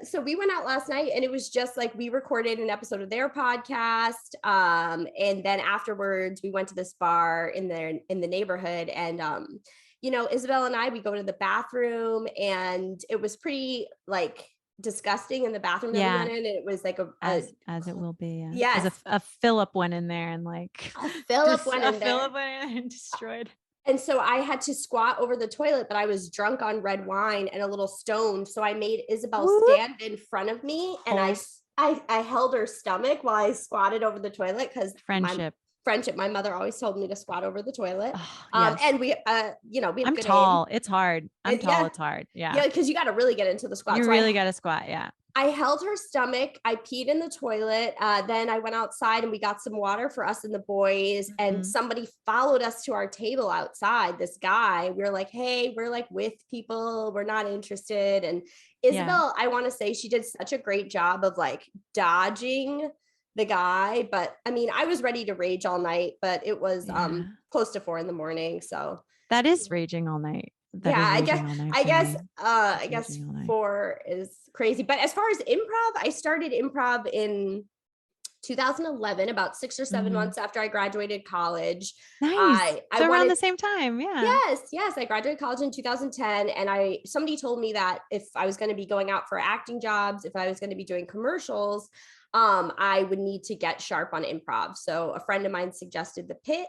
So we went out last night and it was just like we recorded an episode of their podcast. And then afterwards we went to this bar in the neighborhood and Isabel and I, we go to the bathroom and it was pretty like disgusting in the bathroom that we went in, and it was like as it will be. Yeah. As a Philip went in there and like Philip went in and destroyed. And so I had to squat over the toilet, but I was drunk on red wine and a little stoned. So I made Isabel stand in front of me and I held her stomach while I squatted over the toilet because friendship. My mother always told me to squat over the toilet. Yes. And we have I'm good tall. aim. It's hard. I'm tall. It's hard. Yeah. Yeah. Because you got to really get into the squat. You really got to squat. Yeah. I held her stomach. I peed in the toilet. Then I went outside and we got some water for us and the boys. And somebody followed us to our table outside. This guy, we were like, hey, we're like with people. We're not interested. And Isabel, I want to say she did such a great job of like dodging the guy, but I mean, I was ready to rage all night, but it was Yeah. close to 4 a.m. So That is raging all night. That yeah, is I guess raging all night I for guess me. I It's guess raging all night. 4 is crazy. But as far as improv, I started improv in 2011, about 6 or 7 months after I graduated college. Nice. I So around wanted the same time. Yeah. Yes, I graduated college in 2010, and somebody told me that if I was going to be going out for acting jobs, if I was going to be doing commercials, I would need to get sharp on improv. So a friend of mine suggested the Pit,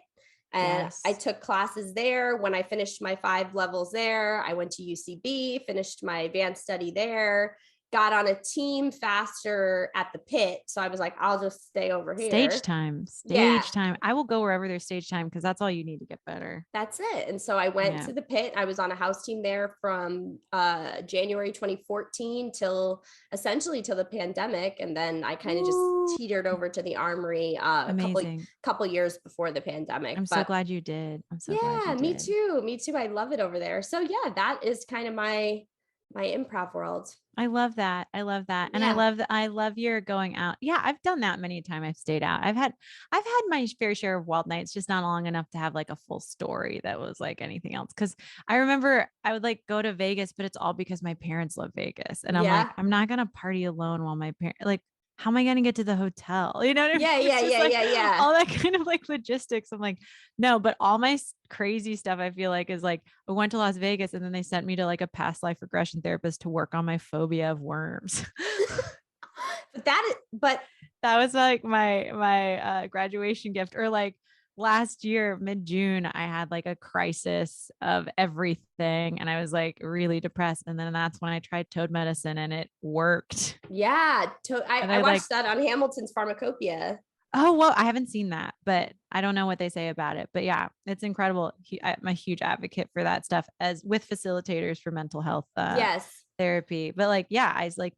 and Yes. I took classes there. When I finished my 5 levels there, I went to UCB, finished my advanced study there, got on a team faster at the Pit. So I was like, I'll just stay over here. Stage time. Yeah, Stage time. I will go wherever there's stage time because that's all you need to get better. that's it. And so I went Yeah. to the Pit. I was on a house team there from January 2014 till essentially till the pandemic. And then I kind of just teetered over to the Armory Amazing. couple years before the pandemic. I'm so glad you did. I'm so glad you did. me too. Me too. I love it over there. So yeah, that is kind of my improv world. I love that. I love that. And I Yeah. love that. I love your going out. Yeah, I've done that many times. I've stayed out. I've had my fair share of wild nights, just not long enough to have like a full story that was like anything else. Cause I remember I would like go to Vegas, but it's all because my parents love Vegas. And I'm like, Yeah. I'm not gonna party alone while my parents like, how am I going to get to the hotel? You know what I mean? Yeah, It's just like yeah. all that kind of like logistics. I'm like, no, but all my crazy stuff I feel like is like, I went to Las Vegas and then they sent me to like a past life regression therapist to work on my phobia of worms. But That was like my graduation gift. Or like last year, mid-June, I had like a crisis of everything and I was like really depressed. And then that's when I tried toad medicine and it worked. yeah, And I I watched like, that on Hamilton's Pharmacopoeia. oh, well, I haven't seen that, but I don't know what they say about it. But yeah, it's incredible. I'm a huge advocate for that stuff as with facilitators for mental health Yes. therapy. But like, yeah, I was like,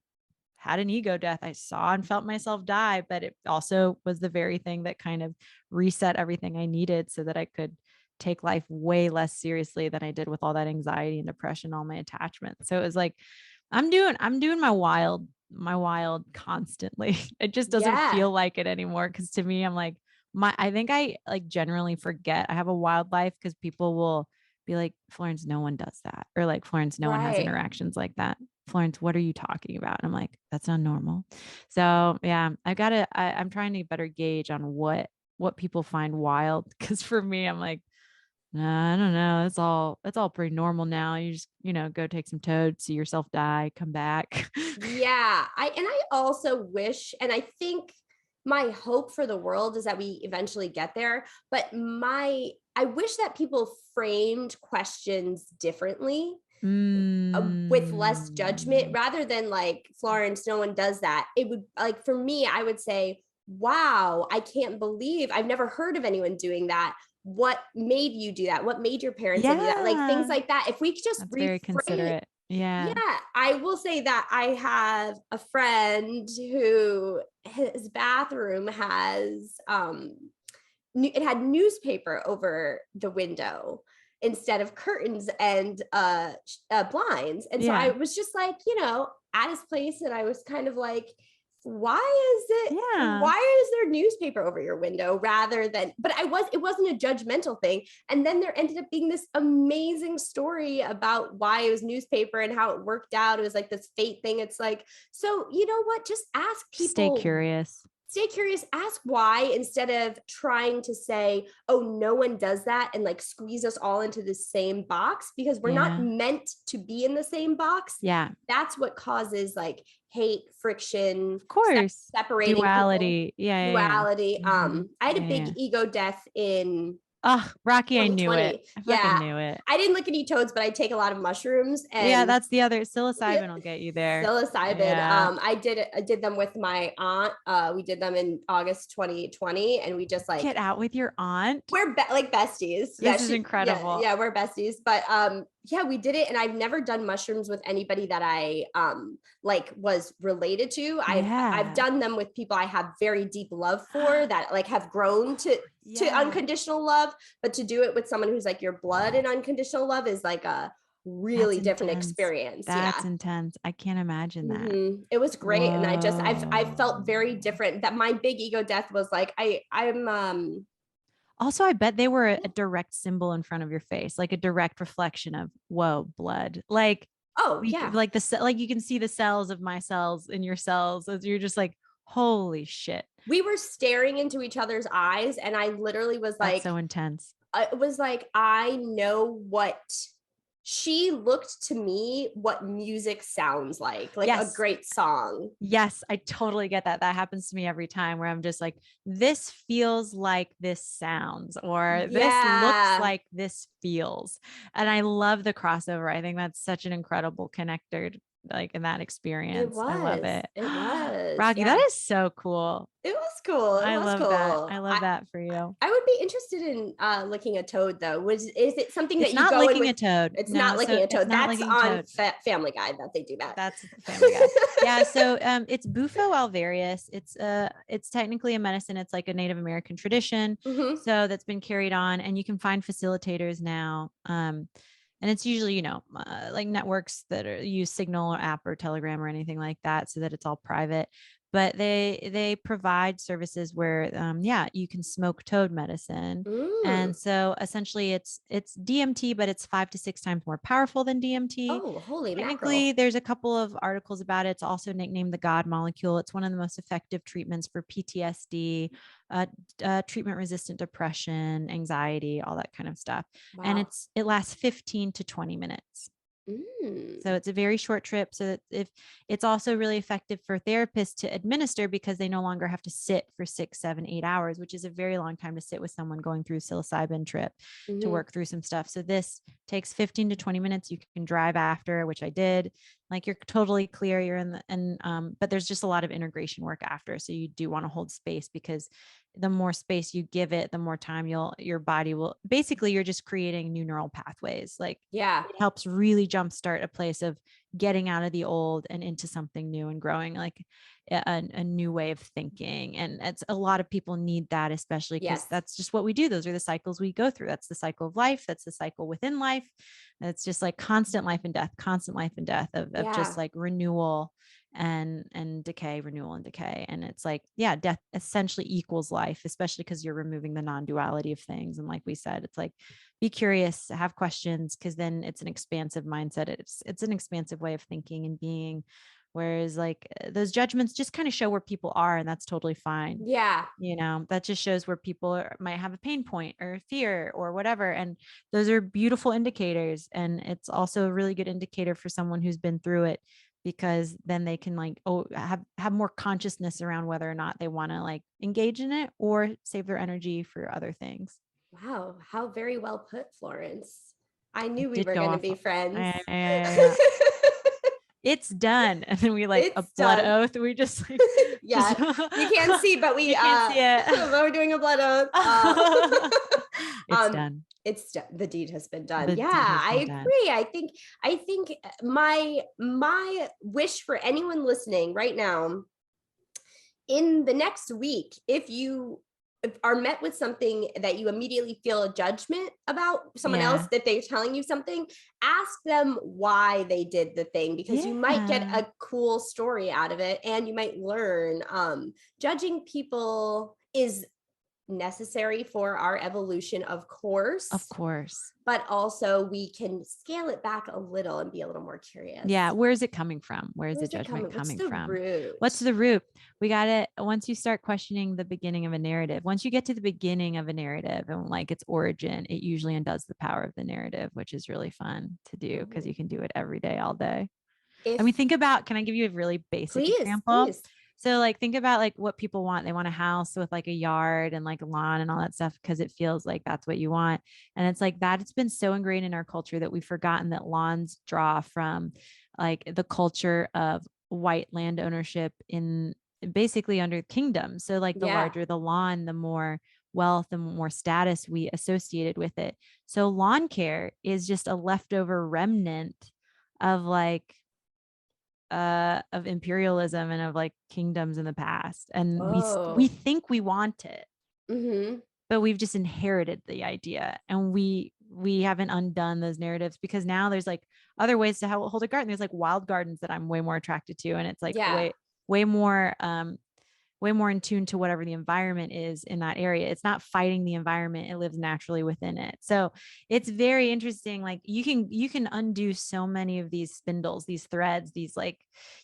had an ego death. I saw and felt myself die, but it also was the very thing that kind of reset everything I needed so that I could take life way less seriously than I did with all that anxiety and depression, all my attachments. So it was like, I'm doing my wild constantly. It just doesn't Yeah. feel like it anymore. Cause to me, I'm like, I think I like generally forget I have a wild life because people will be like, Florence, no one does that. Or like, Florence, no one has Right. interactions like that. Florence, what are you talking about? And I'm like, that's not normal. So yeah, I'm trying to better gauge on what people find wild. Cause for me, I'm like, nah, I don't know. It's all pretty normal now. You just, go take some toad, see yourself die, come back. Yeah. I also wish, and I think my hope for the world is that we eventually get there, but I wish that people framed questions differently. With less judgment rather than like, Florence, no one does that. It would like, for me, I would say, wow, I can't believe I've never heard of anyone doing that. What made you do that? What made your parents do that? Like things like that. If we could just That's very considerate. Yeah. Yeah, I will say that I have a friend who his bathroom has it had newspaper over the window instead of curtains and blinds. And so I was just like, at his place, and I was kind of like, why is there newspaper over your window rather than, but it wasn't a judgmental thing. And then there ended up being this amazing story about why it was newspaper and how it worked out. It was like this fate thing. It's like, so you know what, just ask people. Stay curious, ask why, instead of trying to say, oh, no one does that, and like squeeze us all into the same box, because we're not meant to be in the same box. Yeah. That's what causes like hate, friction, of course, separating duality. People. Duality. Mm-hmm. I had a big ego death in Rocky, I knew it. I fucking knew it. I didn't lick any toads, but I take a lot of mushrooms. And that's the other psilocybin will get you there. Psilocybin. Yeah. I did them with my aunt. We did them in August 2020, and we just like get out with your aunt. We're like besties. This is incredible. Yeah, we're besties. But we did it, and I've never done mushrooms with anybody that I like was related to. I've done them with people I have very deep love for, that like have grown to unconditional love, but to do it with someone who's like your blood and unconditional love is like a really different intense. experience. That's Yeah. intense. I can't imagine that. It was great. And I felt very Whoa. different. That my big ego death was like, I'm Also, I bet they were a direct symbol in front of your face, like a direct reflection of, whoa, blood. Like oh yeah. like like you can see the cells of my cells in your cells as you're just like, holy shit. We were staring into each other's eyes, and I literally was That's like, so intense. it was like, I know what she looked to me what music sounds like a Yes. great song. Yes, I totally get that. That happens to me every time where I'm just like, this feels like this sounds, or this looks Yeah. like this feels. And I love the crossover. I think that's such an incredible connector, like in that experience. I love it. It was. Rocky, that Yeah. is so cool. It was cool. It I was love that. cool. I love that for you. I would be interested in licking a toad, though. Is it something It's that you not go in licking with? a toad. It's No, not licking so a it's toad. not That's licking a on toad. Family Guy that they do that. That's Family Guy. Yeah. So it's Bufo alvarius. It's technically a medicine. It's like a Native American tradition. Mhm. So that's been carried on, and you can find facilitators now. And it's usually, like networks that use Signal or app or Telegram or anything like that, so that it's all private. But they provide services where, yeah, you can smoke toad medicine. And so essentially it's DMT, but it's 5 to 6 times more powerful than DMT. Oh, holy Technically, mackerel. there's a couple of articles about it. It's also nicknamed the God molecule. It's one of the most effective treatments for PTSD, treatment-resistant depression, anxiety, all that kind of stuff. And Wow. it lasts 15 to 20 minutes. So it's a very short trip. So that if it's also really effective for therapists to administer, because they no longer have to sit for 6, 7, 8 hours, which is a very long time to sit with someone going through psilocybin trip to work through some stuff. So this takes 15 to 20 minutes. You can drive after, which I did. Like you're totally clear. You're in but there's just a lot of integration work after. So you do want to hold space, because the more space you give it, the more time your body will, basically you're just creating new neural pathways. Like Yeah. it helps really jumpstart a place of getting out of the old and into something new and growing, like a new way of thinking. And it's a lot of people need that, especially because Yes. that's just what we do. Those are the cycles we go through. That's the cycle of life. That's the cycle within life. It's just like constant life and death of just like renewal and decay, renewal and decay. And it's like, yeah, death essentially equals life, especially because you're removing the non-duality of things. And like we said, it's like, be curious, have questions, because then it's an expansive mindset. It's an expansive way of thinking and being. Whereas like those judgments just kind of show where people are, and that's totally fine. Yeah. That just shows where people might have a pain point or fear or whatever. And those are beautiful indicators. And it's also a really good indicator for someone who's been through it, because then they can like, have more consciousness around whether or not they want to like engage in it or save their energy for other things. Wow. How very well put, Florence. I knew we Did were go going to off. be friends. Yeah. It's done. And then we like It's a blood done. oath. We just like, Yeah. You can't see, but we you can't see it. but we're doing a blood oath. It's done. It's done. The deed has been done. The Yeah, deed has I been done. agree. I think my wish for anyone listening right now, in the next week, if you are met with something that you immediately feel a judgment about someone else, that they're telling you something, ask them why they did the thing, because you might get a cool story out of it, and you might learn. Judging people is necessary for our evolution, of course, but also we can scale it back a little and be a little more curious. Yeah. Where's it coming from? Where's the judgment coming from? What's the root? We got it. Once you start questioning the beginning of a narrative, once you get to the beginning of a narrative and like its origin, it usually undoes the power of the narrative, which is really fun to do, because you can do it every day, all day. I mean, think about, can I give you a really basic example? Please. So like, think about like what people want. They want a house with like a yard and like a lawn and all that stuff, because it feels like that's what you want. And it's like that. It's been so ingrained in our culture that we've forgotten that lawns draw from like the culture of white land ownership in basically under kingdom. So like the larger the lawn, the more wealth and more status we associated with it. So lawn care is just a leftover remnant of like of imperialism and of like kingdoms in the past. And we think we want it, but we've just inherited the idea, and we we haven't undone those narratives, because now there's like other ways to hold a garden. There's like wild gardens that I'm way more attracted to. And it's like Yeah. way more, way more in tune to whatever the environment is in that area. It's not fighting the environment. It lives naturally within it. So it's very interesting. Like you can undo so many of these spindles, these threads, these like,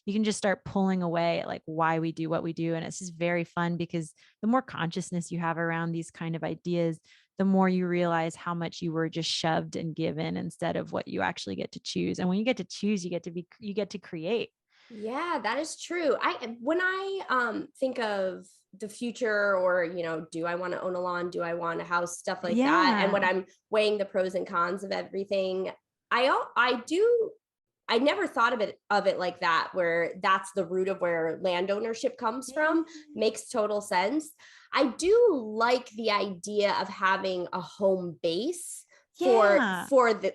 you can just start pulling away at like why we do what we do. And it's just very fun, because the more consciousness you have around these kind of ideas, the more you realize how much you were just shoved and given instead of what you actually get to choose. And when you get to choose, you get to create. Yeah, that is true. When I think of the future, or do I want to own a lawn? Do I want a house? Stuff like that. And when Yeah. I'm weighing the pros and cons of everything, I never thought of it like that, where that's the root of where land ownership comes from. Makes total sense. I do like the idea of having a home base Yeah. for the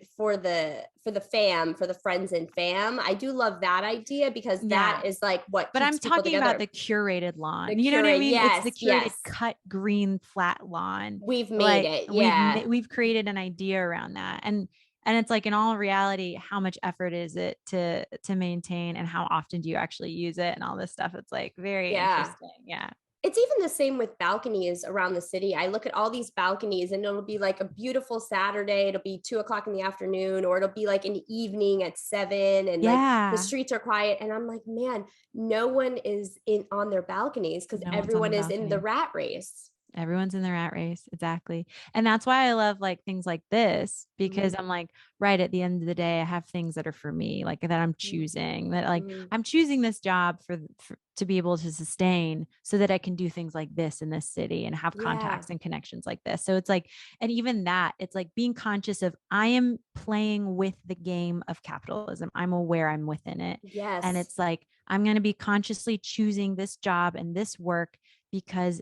friends and fam. I do love that idea, because that Yeah. is like what But I'm keeps people talking about together. the curated lawn. The You know what I curate, mean? It's the yes, curated yes. cut green flat lawn. We've made Like it. Yeah. we've created an idea around that. And it's like, in all reality, how much effort is it to maintain, and how often do you actually use it, and all this stuff. It's like very Yeah. interesting. Yeah. It's even the same with balconies around the city. I look at all these balconies, and it'll be like a beautiful Saturday. It'll be 2 o'clock in the afternoon, or it'll be like an evening at 7, and like the Yeah. streets are quiet. And I'm like, man, no one is on their balconies, because No one's on the everyone is in the balcony. rat race. Everyone's in the rat race. Exactly. And that's why I love like things like this, because Mhm. I'm like, right at the end of the day, I have things that are for me, like that I'm choosing, that like Mhm. I'm choosing this job for to be able to sustain, so that I can do things like this in this city and have Yeah. contacts and connections like this. So it's like, and even that, it's like being conscious of, I am playing with the game of capitalism. I'm aware I'm within it. And Yes. it's like, I'm going to be consciously choosing this job and this work, because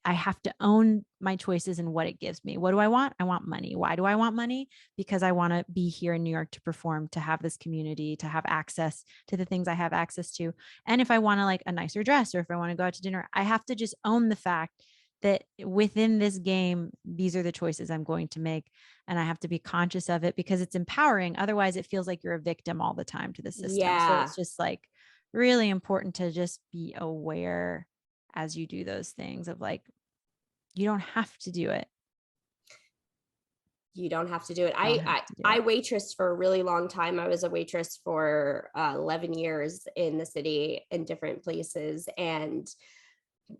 I have to own my choices and what it gives me. What do I want? I want money. Why do I want money? Because I want to be here in New York to perform, to have this community, to have access to the things I have access to. And if I want to like a nicer dress, or if I want to go out to dinner, I have to just own the fact that within this game, these are the choices I'm going to make. And I have to be conscious of it, because it's empowering. Otherwise, it feels like you're a victim all the time to the system. So Yeah. it's just like really important to just be aware as you do those things of like, you don't have to do it. You don't have to do it. Don't I have I, to do I it. waitressed for a really long time. I was a waitress for 11 years in the city in different places, and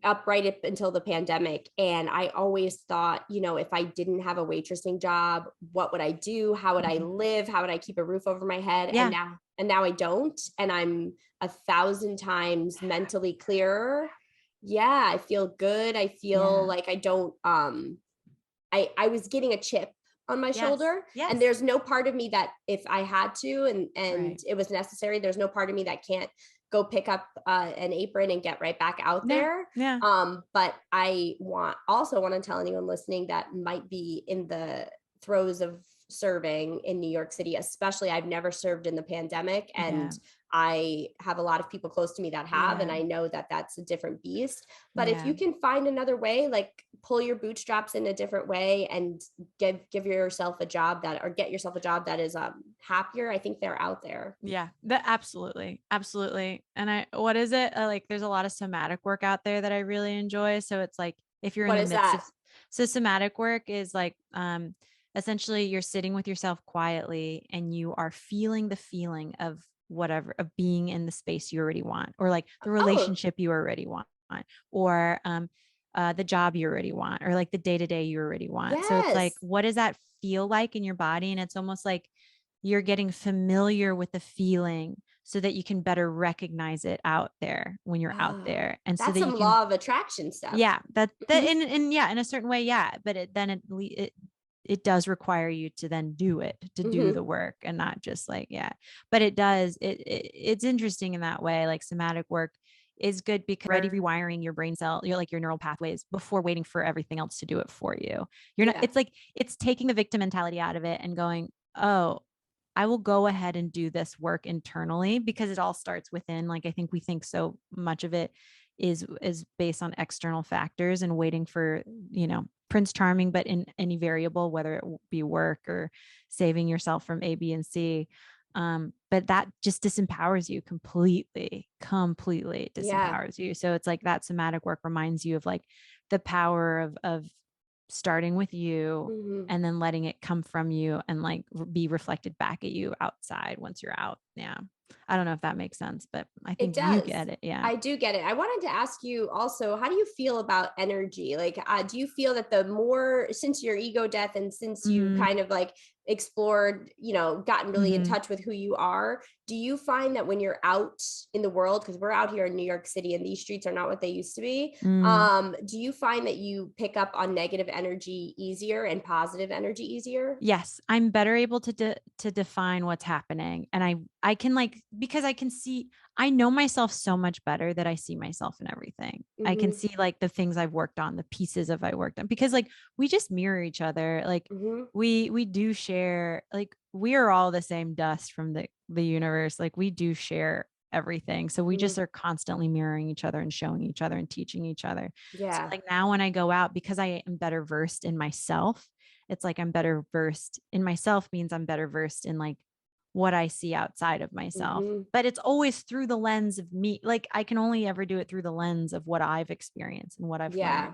up right up until the pandemic. And I always thought, if I didn't have a waitressing job, what would I do? How would I Mhm. live? How would I keep a roof over my head? And Yeah. now I don't. And I'm 1,000 times mentally clearer. Yeah, I feel good. I feel Yeah. like I don't I was getting a chip on my Yes. shoulder, and Yes. there's no part of me that, if I had to and Right. it was necessary, there's no part of me that can't go pick up an apron and get right back out Yeah. there. Yeah. But I also want to tell anyone listening that might be in the throes of serving in New York City, especially. I've never served in the pandemic, Yeah. and I have a lot of people close to me that have, and Yeah. I know that that's a different beast. But if Yeah. you can find another way, like pull your bootstraps in a different way, and give yourself a job that, or get yourself a job that is happier, I think they're out there. Yeah. That absolutely. Absolutely. And what is it? Like there's a lot of somatic work out there that I really enjoy. So it's like, if you're in What the is midst of, that? so somatic work is like, essentially you're sitting with yourself quietly, and you are feeling the feeling of whatever, of being in the space you already want, or like the Oh, relationship you already want, or the job you already want, or like the day to day you already want. So it's like, yes. what does that feel like in your body? And it's almost like you're getting familiar with the feeling, so that you can better recognize it out there when you're out Oh, there. And so that's that you some can, law of attraction stuff. yeah, that Mhm. in yeah, in a certain way. Yeah. But it does require you to then do it, to do Mhm. the work, and not just like, yeah, but it does, it's interesting in that way. Like somatic work is good, because already rewiring your brain cell, you're like your neural pathways, before waiting for everything else to do it for you. You're not, Yeah. it's like, it's taking the victim mentality out of it and going, oh, I will go ahead and do this work internally, because it all starts within. Like, I think we think so much of it is based on external factors and waiting for, Prince Charming, but in any variable, whether it be work or saving yourself from A, B, and C. But that just disempowers you completely Yeah. disempowers you. So it's like that somatic work reminds you of like the power of starting with you Mhm. and then letting it come from you and like be reflected back at you outside once you're out. Yeah. I don't know if that makes sense, but I It think you does. get it. Yeah. I do get it. I wanted to ask you also, how do you feel about energy? Like, do you feel that the more, since your ego death and since you Mm-hmm. kind of like explored, gotten really in Mm-hmm. touch with who you are, do you find that when you're out in the world, because we're out here in New York City and these streets are not what they used to be, Mm. do you find that you pick up on negative energy easier and positive energy easier? Yes, I'm better able to define what's happening, and I can like, because I know myself so much better that I see myself in everything. I can Mm-hmm. see like the things I've worked on, the pieces of I worked on, because like we just mirror each other. Like Mm-hmm. we do share, like we are all the same dust from the universe. Like we do share everything. So we Mm-hmm. just are constantly mirroring each other and showing each other and teaching each other. So Yeah. like now when I go out, because I am better versed in myself, it's like I'm better versed in myself means I'm better versed in like what I see outside of myself. Mm-hmm. But it's always through the lens of me. Like I can only ever do it through the lens of what I've experienced and what I've learned. Yeah.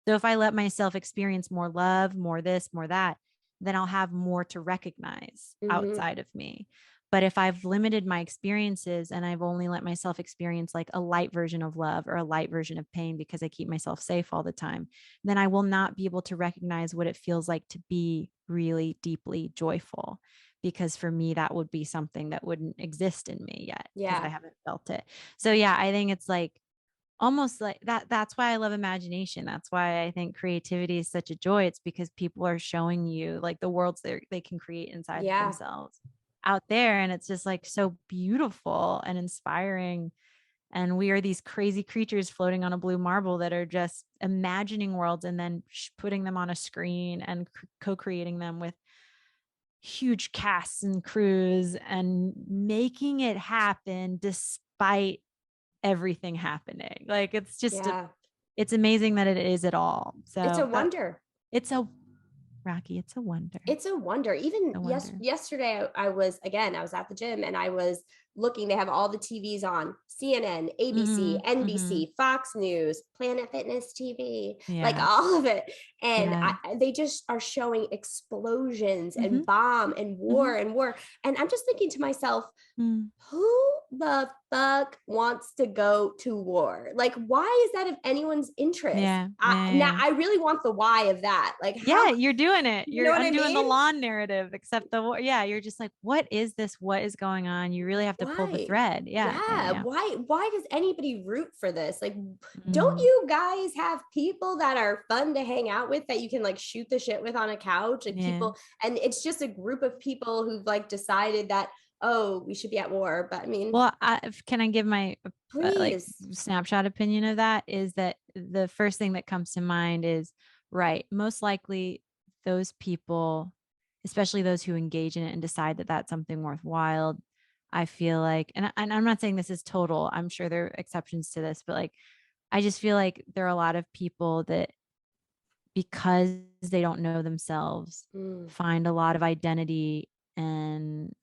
So if I let myself experience more love, more this, more that, then I'll have more to recognize Mm-hmm. outside of me. But if I've limited my experiences and I've only let myself experience like a light version of love or a light version of pain because I keep myself safe all the time, then I will not be able to recognize what it feels like to be really deeply joyful. Because for me, that would be something that wouldn't exist in me yet because I Yeah. haven't felt it. So, yeah, I think it's like almost like that. That's why I love imagination. That's why I think creativity is such a joy. It's because people are showing you like the worlds they can create inside of Yeah. themselves out there. And it's just like so beautiful and inspiring. And we are these crazy creatures floating on a blue marble that are just imagining worlds and then putting them on a screen and co-creating them with huge casts and crews and making it happen despite everything happening. Like it's just Yeah. it's amazing that it is at all. It's So a wonder. it's a Rocky, it's a wonder. It's a wonder. Even A wonder. yesterday, I was at the gym and I was looking. They have all the TVs on: CNN, ABC, Mm-hmm, mm-hmm. NBC, Fox News, Planet Fitness TV, like Yeah. all of it. And Yeah. they just are showing explosions Mm-hmm, and bomb and mm-hmm, war and war. And I'm just thinking to myself, mm. who the fuck wants to go to war? Like, why is that of anyone's interest? Yeah. Now Yeah. I really want the why of that. Like, Yeah, how, you're doing it. you know You're what I undoing the mean? lawn narrative, except yeah, you're just like, what is this? What is going on? You really have to pull the Why? thread. Yeah, yeah, Yeah. yeah. Why does anybody root for this? Like, don't Mm, you guys have people that are fun to hang out with that you can like shoot the shit with on a couch? Like yeah. people, and it's just a group of people who've like decided that, oh, we should be at war. But I mean, Well, can I give my like please. snapshot opinion of that? Is that the first thing that comes to mind is right. Most likely, those people, especially those who engage in it and decide that that's something worthwhile. I feel like, and I'm not saying this is total. I'm sure there are exceptions to this, but like, I just feel like there are a lot of people that, because they don't know themselves, Mm, find a lot of identity and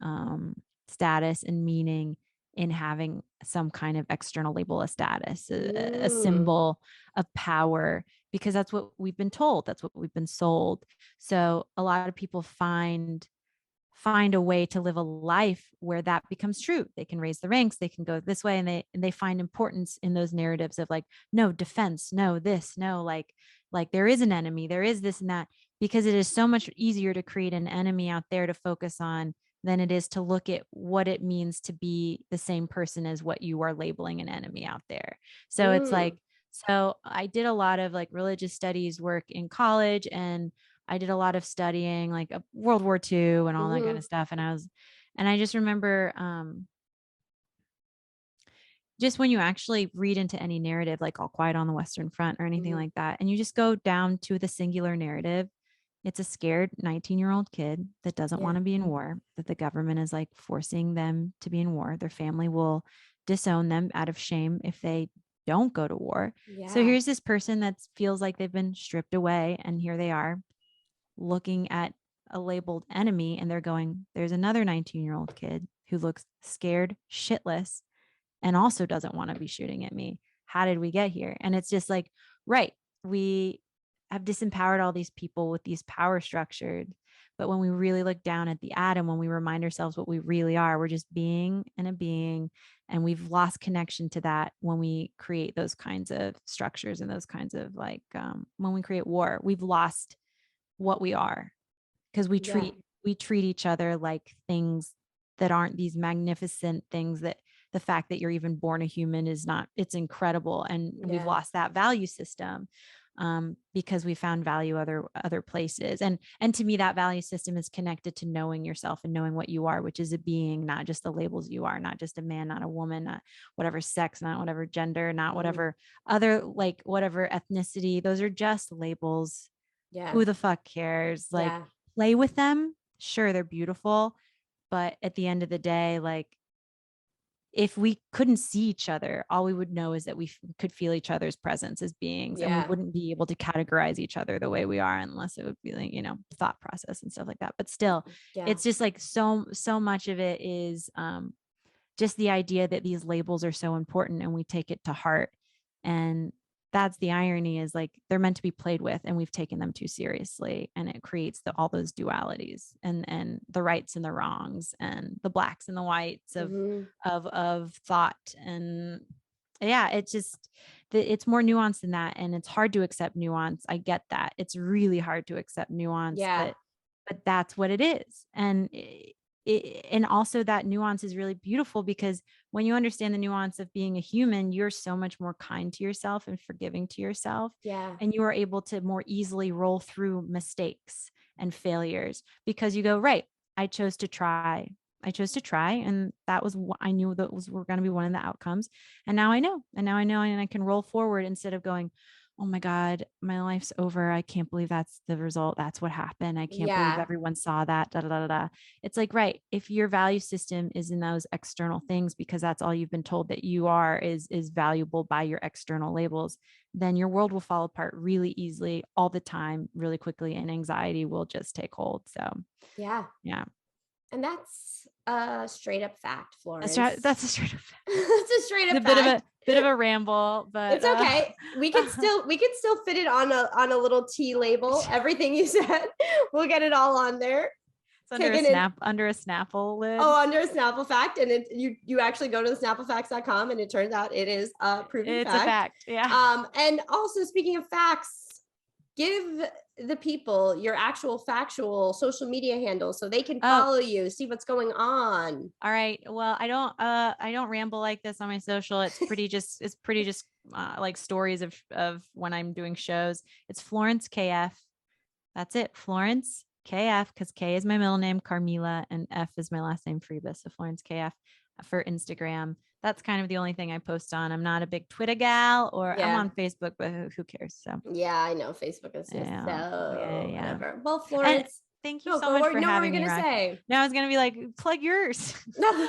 status and meaning in having some kind of external label, a status, a mm, symbol of power, because that's what we've been told, that's what we've been sold. So a lot of people find a way to live a life where that becomes true. They can raise the ranks, they can go this way, and they find importance in those narratives of like, no defense, no this, no like there is an enemy, there is this and that, because it is so much easier to create an enemy out there to focus on than it is to look at what it means to be the same person as what you are labeling an enemy out there. So it's like, mm, so I did a lot of like religious studies work in college, and I did a lot of studying like World War II and all that kind mm-hmm, of stuff. And I just remember, just when you actually read into any narrative, like All Quiet on the Western Front or anything mm-hmm. like that, and you just go down to the singular narrative, it's a scared 19-year-old kid that doesn't want Yeah. to be in war, that the government is like forcing them to be in war. Their family will disown them out of shame if they don't go to war. Yeah. So here's this person that feels like they've been stripped away, and here they are looking at a labeled enemy, and they're going, there's another 19-year-old kid who looks scared shitless and also doesn't want to be shooting at me. How did we get here? And it's just like, right, we have disempowered all these people with these power structures. But when we really look down at the atom, when we remind ourselves what we really are, we're just being and a being. And we've lost connection to that when we create those kinds of structures and those kinds of like, when we create war, we've lost what we are, because we treat each other like things that aren't these magnificent things. That the fact that you're even born a human is not, it's incredible. And we've lost that value system, because we found value other places. And to me, that value system is connected to knowing yourself and knowing what you are, which is a being, not just the labels you are, not just a man, not a woman, not whatever sex, not whatever gender, not whatever other, like whatever ethnicity. Those are just labels. Who the fuck cares? Like, play with them. Sure, they're beautiful. But at the end of the day, like, if we couldn't see each other, all we would know is that we could feel each other's presence as beings, and we wouldn't be able to categorize each other the way we are, unless it would be like, thought process and stuff like that. But still, it's just like so much of it is just the idea that these labels are so important, and we take it to heart. And that's the irony, is like, they're meant to be played with, and we've taken them too seriously, and it creates all those dualities and the rights and the wrongs and the blacks and the whites of thought. And it's just, it's more nuanced than that. And it's hard to accept nuance. I get that. It's really hard to accept nuance, but that's what it is. And and also that nuance is really beautiful, because when you understand the nuance of being a human, you're so much more kind to yourself and forgiving to yourself. And you are able to more easily roll through mistakes and failures, because you go, right, I chose to try. And that was what I knew that were going to be one of the outcomes. And now I know, and I can roll forward, instead of going, oh my God, my life's over. I can't believe that's the result. That's what happened. I can't believe everyone saw that. Da, da, da, da, da. It's like, right, if your value system is in those external things, because that's all you've been told that you are, is valuable by your external labels, then your world will fall apart really easily, all the time, really quickly, and anxiety will just take hold. So yeah. And that's a straight up fact, Florence. That's a straight up fact. That's a straight up fact. Bit of a ramble, but it's okay. We could still fit it on a little T label. Everything you said, we'll get it all on there. It's under a Snapple lid. Oh, under a Snapple fact, and you actually go to the snapplefacts.com, and it turns out it is a proven fact. It's a fact, yeah. And also, speaking of facts, give the people your actual factual social media handle so they can follow you, see what's going on. All right. Well, I don't ramble like this on my social. It's pretty just like stories of when I'm doing shows. It's Florence KF. That's it. Florence KF, because K is my middle name, Carmila, and F is my last name, Friebe. So Florence KF for Instagram. That's kind of the only thing I post on. I'm not a big Twitter gal, or I'm on Facebook, but who cares? So I know Facebook is just whatever. Well, Florence, and thank you so much for having me. Say? No, I was gonna be like, plug yours. No.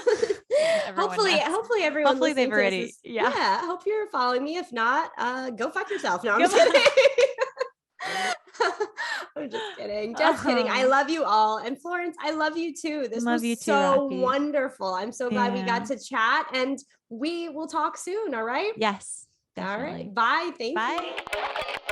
hopefully everyone. Hopefully they've already. I hope you're following me. If not, go fuck yourself. No, I'm just kidding. I'm just kidding. I love you all. And Florence, I love you too. This was so wonderful. I'm so glad we got to chat, and we will talk soon. All right. Yes. Definitely. All right. Bye. Thank you.